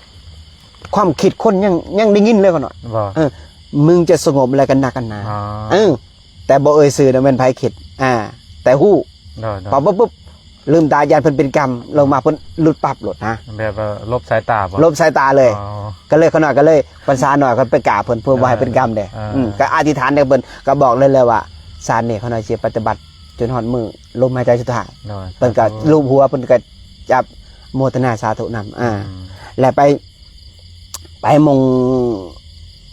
ความคิดคนยังได้ยินเลยเขาหน่อยมึงจะสงบอะไรกันนักกันหนาแต่บ่เอ่ยสื่อนะเป็นไผคิดแต่ฮู้พอปุ๊บลืมตายานเพิ่นเป็นกรรมลงมาเพิ่นหลุดปั๊บหลุดนะ แบบว่าลบสายตาบ่ ลบสายตาเลยก็เลยเขาหน่อยก็เลยภาษาหน่อยก็ไปกราบเพิ่นเพื่อบ่ให้เป็นกรรมเด้ก็อธิษฐานเด้เพิ่นก็บอกเลยว่าสารนี่เขาหน่อยสิปฏิบัติจนฮอดมื้อลมหายใจสุดท้ายเพิ่นก็ลูบหัวเพิ่นก็จับโมทนาสาธุนำแล้วไปมง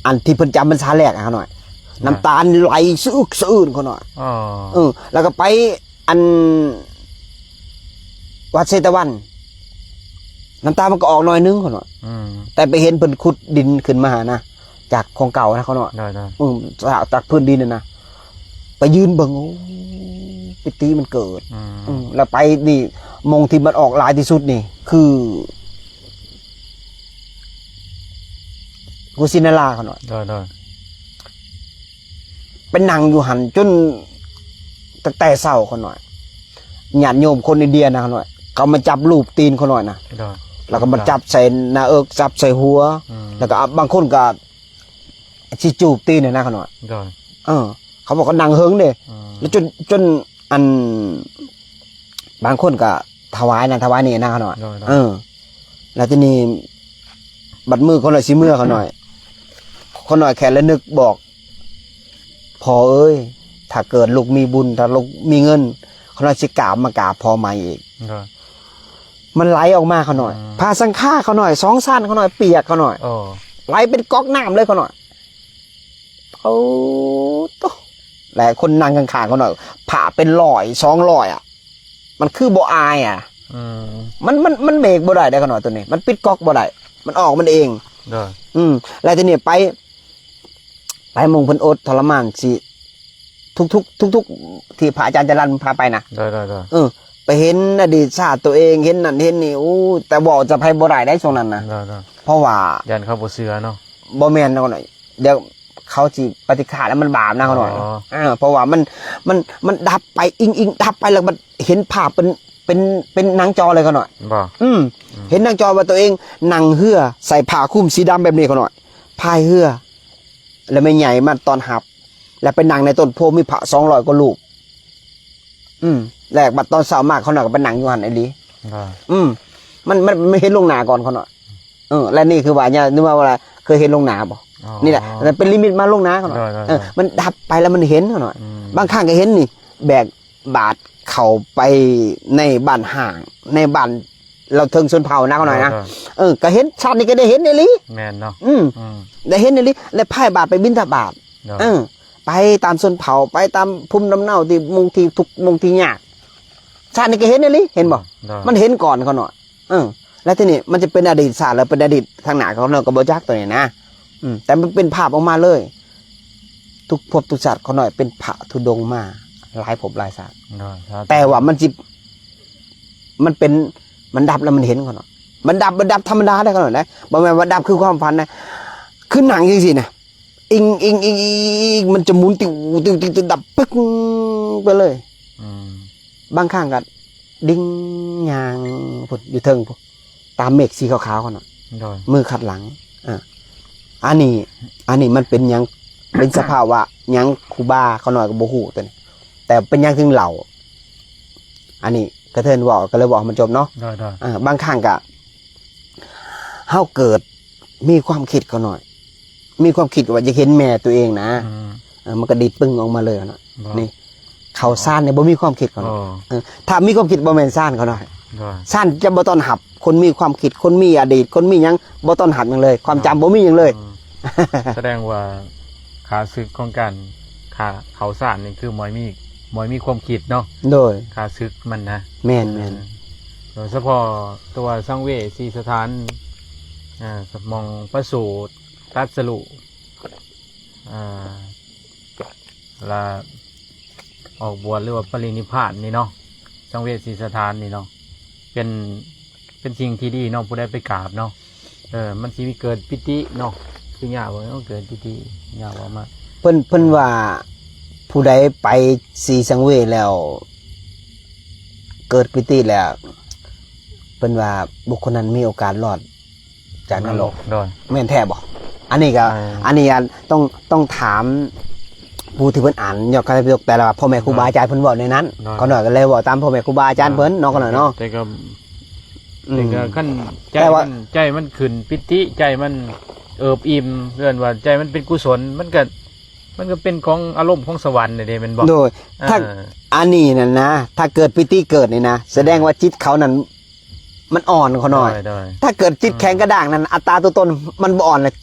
อันที่เพิ่นจำพรรษาแรกเขาหน่อยน้ำตาลไหลสะอึกสะอื้นเขาหน่อยแล้วก็ไปอันวัดเชตวันน้ำตามันก็ออกหน่อยนึงเขาหน่อยแต่ไปเห็นเพิ่นขุดดินขึ้นมานะจากของเก่านะเขาหน่อยจากพื้นดินนะไปยืนเบิ่งโอ้ปิติมันเกิดแล้วไปนี่มงที่มันออกหลายที่สุดนี่คือกุสินาราเขาหน่อยเป็นนางอยู่หันจนตั้งแต่เศร้าเขาหน่อยญาติโยมคนอินเดียนะเขาหน่อยเขามาจับรูปตีนเขาหน่อยนะแล้วก็มาจับใส่หน้าอกจับใส่หัวแล้วก็บางคนก็ชิจูบตีนเนี่ยนะเขาหน่อยเขาบอกเขานางเฮิงเนี่ยแล้วจนอันบางคนก็ถวายนี่นะเขาหน่อยแล้วทีนี้บัดมือเขาหน่อยสิเมื่อเขาหน่อยเขาหน่อยแค่ละนึกบอกพอเอ้ยถ้าเกิดลูกมีบุญถ้าลูกมีเงินข เขาหน่อยสิกราบมากราบพอใหม่อีก โดย มันไหลออกมาเขาหน่อยพาสังฆาเขาหน่อย2สั้นเขาหน่อยเปียกเขาหน่อย โอ้ ไหลเป็นก๊อกน้ำเลยเขาหน่อยเอาโตแหละคนนั่งข้างๆเขาหน่อยผ่าเป็น100-200อ่ะมันคือบ่อายอ่ะ อืม มันเบรกบ่ได้เขาหน่อยตัวนี้มันปิดก๊อกบ่ได้มันออกมันเอง โดย แล้วทีนี้ไปมงเพิ่นอดทรมานสิทุกที่พระอาจารย์จรัญพาไปนะ โดย ไปเห็นอดีตชาติตัวเองเห็นนั่นเห็นนี่อู้แต่บอกจะไปบ่ได้ได้ช่วงนั้นนะ โดย เพราะว่า ยันเข้าบ่เสือเนาะ บ่แม่นเขาหน่อยเดี๋ยวเขาสิปฏิฆาแล้วมันบาปนะเขาหน่อย อ๋อ เพราะว่ามันดับไปอิงดับไปแล้วมันเห็นภาพเป็นหนังจอเลยเขาหน่อย บ่ เห็นหนังจอว่าตัวเองนั่งเหือใส่ผ้าคลุมสีดำแบบนี้เขาหน่อยพายเหือแล้วไม่ใหญ่มันตอนหับ แล้วไปนั่งในต้นโพมีพระ200กว่ารูปแรกบัดตอนเช้ามากเขาหน่อยก็ไปนั่งอยู่หันไอ้ลี โดย มันไม่เห็นลงหนาก่อนเขาหน่อยและนี่คือว่าเนี่ยนึกว่าเวลาเคยเห็นลงหนาบ่ อ๋อ นี่แหละแต่เป็นลิมิตมาลงหนาเขาหน่อย ได้ มันดับไปแล้วมันเห็นเขาหน่อย บางครั้งก็เห็นนี่ แบกบาทเข่าไปในบ้านห่าง ในบ้านเราเทิงชนเผ่านะเขาหน่อยนะก็เห็นชาตินี้ก็ได้เห็นในลี แม่นเนาะ ได้เห็นในลีและพ่ายบาทไปบิณฑบาต โดย ไปตามชนเผ่าไปตามภูมิลำเนาที่มงที่ทุกมงที่ยากชาตินี้ก็เห็นในลีเห็นบ่ โดย มันเห็นก่อนเขาหน่อยแล้วทีนี้มันจะเป็นอดีตศาสตร์แล้วเป็นอดีตทางหน้าเขาเนาะก็บ่จักตัวนี้นะแต่มันเป็นภาพออกมาเลย ทุกภพทุกชาติเขาหน่อยเป็นพระธุดงค์มาหลายภพหลายชาติ โดย แต่ว่ามันดับแล้วมันเห็นเขาหน่อยมันดับธรรมดาได้เขาหน่อยนะบ่แม่นว่าดับคือความฝันนะคือหนังจริงๆนะอิงมันจะหมุนติวดับปึ๊กไปเลย บางครั้งก็ดิ้งยางพุ่นอยู่เทิงพุ่นตามเมฆสีขาวๆเขาหน่อย โดย มือขัดหลังอันนี้มันเป็นหยัง เป็นสภาวะหยังครูบาเขาหน่อยกับโบหูตัวนี้แต่เป็นหยังถึงเหล่าอันนี้กระเทินบอกก็เลยบอกมันจบเนาะ โดย บางครั้งก็เฮาเกิดมีความคิดเขาหน่อย มีความคิดว่าจะเห็นแม่ตัวเองนะมันก็ดิดปึ้งออกมาเลยนะนี่เขาซ่านเนี่ยบ่มีความคิดเขาหน่อยถ้ามีความคิดบ่แม่นซ่านเขาหน่อยซ่านจะบ่ต้อนหับ คนมีความคิดคนมีอดีต คนมีหยังบ่ต้อนหับหยังเลย ความจำบ่มีหยังเลย แสดงว่าขาซึกของการขาเขาสารนี่คือมอยมีความคิดเนาะ โดย ขาซึกมันนะ แม่น โดยเฉพาะตัวสังเวสีสถานมองประสูตรตัดสรุลาออกบวชหรือว่าปรินิพพานนี่เนาะสังเวสีสถานนี่เนาะเป็นสิ่งที่ดีเนาะผู้ได้ไปกราบเนาะมันสิมีเกิดปิติเนาะคือหยาว่าต้องเกิดปิติหยาว่ามา เพิ่นว่าผู้ใดไปสีสังเวยแล้ว เกิดปิติแล้วเพิ่นว่าบุคคลนั้นมีโอกาสรอดจากนรก โดย แม่นแท้บ่อันนี้ก็อันนี้ต้องถามผู้ที่เพิ่นอ่านยอดการยกแต่ละพ่อแม่ครูบาอาจารย์เพิ่นบอกในนั้นก็หน่อยก็เลยบอกตามพ่อแม่ครูบาอาจารย์เพิ่นเนาะก็หน่อยเนาะ แต่ก็ขั้นใจ แต่ว่า ใจมันขึ้นปิติใจมันเอิบอิ่มเรื่องว่าใจมันเป็นกุศลมันก็เป็นของอารมณ์ของสวรรค์เนี่ยมันบอก โดยถ้าอันนี้นั่นนะถ้าเกิดปิติเกิดนี่นะแสดงว่าจิตเขานั้นมันอ่อนเขาหน่อย ได้ ถ้าเกิดจิตแข็งกระด้างนั้นอัตราตัวตนมันบ่อ่อนเลย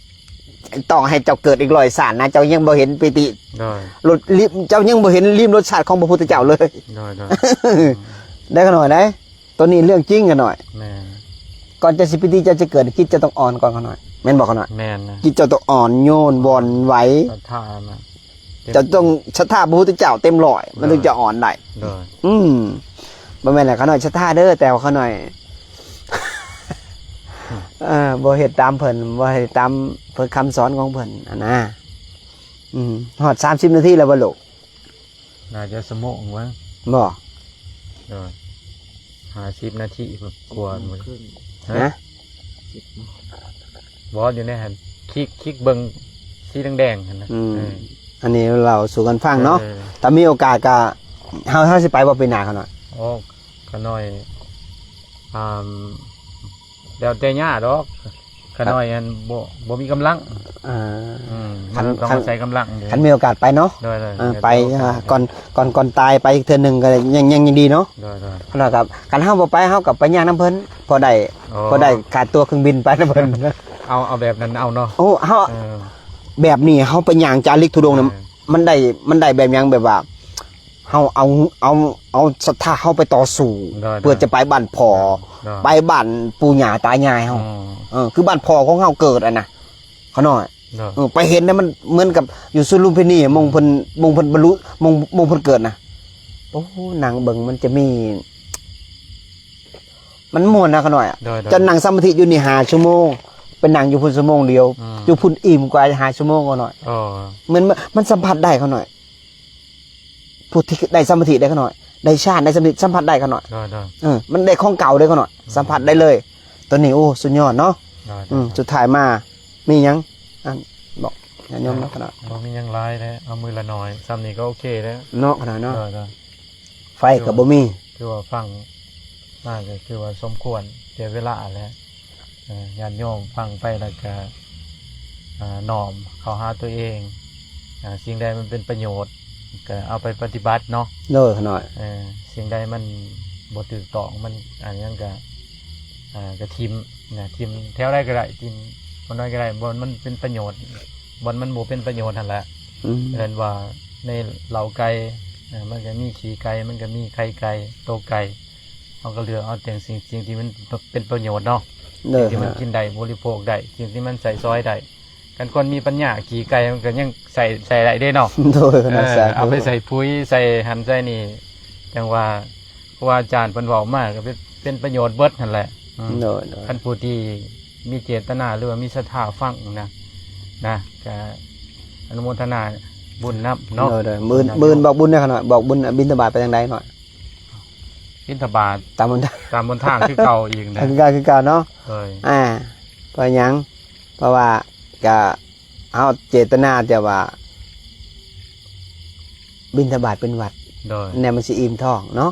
ต้องให้เจ้าเกิดอีก100 ศาสตร์นะเจ้ายังบ่เห็นปิติ ได้ รสลิมเจ้ายังบ่เห็นริมรสชาติของพระพุทธเจ้าเลย ได้ ได้กันหน่อยได้ตัวนี้เรื่องจริงกันหน่อย แม่น ก่อนจะสิปิติจะเกิดจิตจะต้องอ่อนก่อนกันหน่อยแม่นบอกกันหน่อย แม่นนะ จิตจะต้องอ่อนโยนวอนไหว ศรัทธามา จะต้องศรัทธาพระพุทธเจ้าเต็มร้อยมันถึงจะอ่อนได้ ได้ บ่แม่นแหละเขาหน่อยศรัทธาเด้อแต่ว่าเขาหน่อย บ่เฮ็ดตามเพิ่นบ่เฮ็ดตามเพิ่นคำสอนของเพิ่นอันนะฮอด30 นาทีแล้วบ่ลูก น่าจะสมองวะ บ่ ได้50 นาทีกลัวหมด นะ บอสอยู่ในหันคลิกเบิ่งสีแดงๆหั่นนะ อันนี้เราสู่กันฟังเนาะถ้ามีโอกาสก็เฮาสิไปบ่ปีหน้าเขาหน่อย โอ้ก็น้อยแล้วแต่ย่าดอก ขน้อยอันบ่มีกำลัง อ่า มันต้องอาศัยกำลังอยู่ คันมีโอกาสไปเนาะ ได้ ไปก่อนตายไปอีกเทื่อหนึงก็ยังดีเนาะ ได้ แล้วกับกันเฮาบ่ไปเฮากับไปย่างน้ำเพิ่นพอได้ขาดตัวเครื่องบินไปน้ำเพิ่น เอาแบบนั้นเอาเนาะ โอ้เฮา เออ แบบนี้เฮาไปย่างจาริกธุดงค์เนี่ยมันได้แบบหยังแบบว่าเฮาเอาศรัทธาเฮาไปต่อสู้เพื่อจะไปบ้านพ่อไปบ้านปู่ย่าตายายเฮาคือบ้านพ่อของเฮาเกิดอ่ะนะเขาน้อยไปเห็นนะมันเหมือนกับอยู่สุลุมพินีมงเพิ่นบรรลุมงเพิ่นเกิดนะโอ้หนังเบิ่งมันจะมีมันม่วนนะเขาน้อยจะนั่งสมาธิอยู่นี่5ชั่วโมงเป็นนั่งอยู่พุ่นชั่วโมงเดียวอยู่พุ่นอิ่มกว่า5ชั่วโมงเขาน้อยมันสัมผัสได้เขาน้อยผู้ที่ได้สมาธิได้เขาน้อยได้ชาติได้สมาธิสัมผัสได้เขาน้อยมันได้ของเก่าได้เขาน้อยสัมผัสได้เลยตัวนี้โอ้สุดยอดเนาะสุดท้ายมามีหยังบอกอย่ายอมเนาะขนาด บ่มีหยังหลายแล้วเอามือละน้อยซ้ำนี้ก็โอเคแล้ว เนาะขนาดเนาะ ได้ ไฟกับบ่มี คือว่าฟังน่าจะคือว่าสมควรเสียเวลาแล้วญาติโยมฟังไปแล้วก็น้อมเข้าหาตัวเองสิ่งใดมันเป็นประโยชน์ก็เอาไปปฏิบัติเนาะ เด้อขนาด สิ่งใดมันบ่ถูกต้องมันอันนั้นก็ทิมทิมแถวใดก็ได้ทิมบ่น้อยก็ได้บ่มันเป็นประโยชน์บ่มันบ่เป็นประโยชน์นั่นแหละเห็นว่าในเหล่าไก่มันก็มีขี้ไก่มันก็มีไข่ไก่โตไก่เอาก็เลือกเอาแต่สิ่งที่มันเป็นประโยชน์เนาะที่มันกินได้บริโภคได้สิ่งที่มันใส่ซอยได้กันคนมีปัญญาขี้ไก่มันก็ยังใส่ได้เด้เนาะ โดยขนาด เอาไปใส่ปุ๋ยใส่หันใส่นี่จังว่าครูอาจารย์เพิ่นเว้ามากก็เป็นประโยชน์เบิดนั่นแหละโดยคันผู้ที่มีเจตนาหรือว่ามีศรัทธาฟังนะก็อนุโมทนาบุญนับเนาะ โดยมื่นบอกบุญนะขนาดบอกบุญบิณฑบาตไปทางใดหน่อย บิณฑบาต ตามบนทางคือเก่าอีกนะ คือเก่าเนาะ เอ้ยเพราะหยังเพราะว่าก็เอาเจตนาจะว่าบิณฑบาตเป็นวัดเนี่ยมันสิอิ่มท้องเนาะ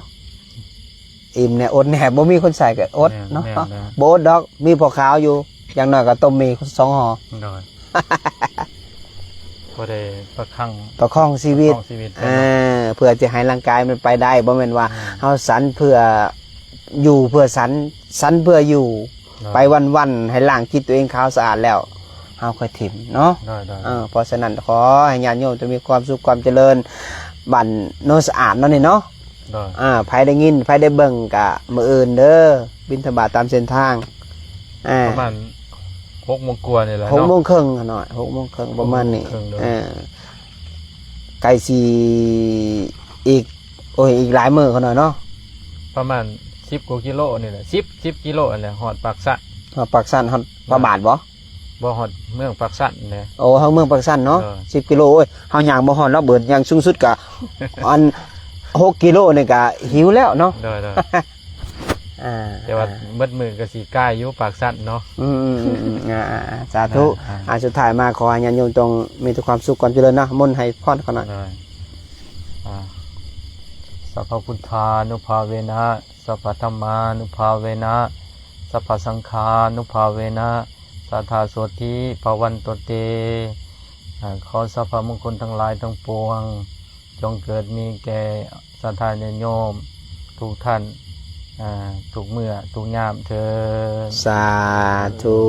อิ่มเนี่ยอดแหนบ่มีคนใส่ก็อดเนาะโบดดอกมีพอขาวอยู่อย่างน้อยก็ต้มมี2 ห่อก็ได้ประคองชีวิตเพื่อจะให้ร่างกายมันไปได้บ่แม่นว่าเฮาสันเพื่ออยู่เพื่อสันเพื่ออยู่ไปวันๆให้ล้างจิตตัวเองขาวสะอาดแล้วเฮาค่อยถิ่มเนาะเพราะฉะนั้นขอให้ญาติโยมจะมีความสุขความเจริญบั่นโนสะอาดเนาะนี่เนาะไผได้ยินไผได้เบิ่งกะมื้ออื่นเด้อบิณฑบาตตามเส้นทางประมาณ6 โมงกว่านี่แหละเนาะ6 โมงครึ่งหน่อย6 โมงครึ่งประมาณนี้ไกลสิอีกอีกหลายมื้อเขาหน่อยเนาะประมาณ10 กว่ากิโลนี่แหละ10 กิโลนั่นแหละฮอดปากสันฮอดพระบาทบ่ฮอดเมืองปากสันแหละโอ้เฮาเมืองปากสันเนาะ10 กิโลเฮาย่างบ่ฮอดแล้วเบิดอย่างสูงสุดก็อัน6 กิโลนี่ก็หิวแล้วเนาะได้แต่ว่าเบิดมือก็สิใกล้อยู่ปากสันเนาะสาธุสุดท้ายมาขอให้ญาติโยมจงมีแต่ความสุขความเจริญนะมนต์ให้พรเขาหน่อยสัพพพุทธานุภาเวนะสัพพธัมมานุภาเวนะสัพพสังฆานุภาเวนะสัทธาโสติภวันตุเตขอสัพพมงคลทั้งหลายทั้งปวงจงเกิดมีแก่ศรัทธาญาติโยมทุกท่านทุกเมื่อทุกยามเถิดสาธุ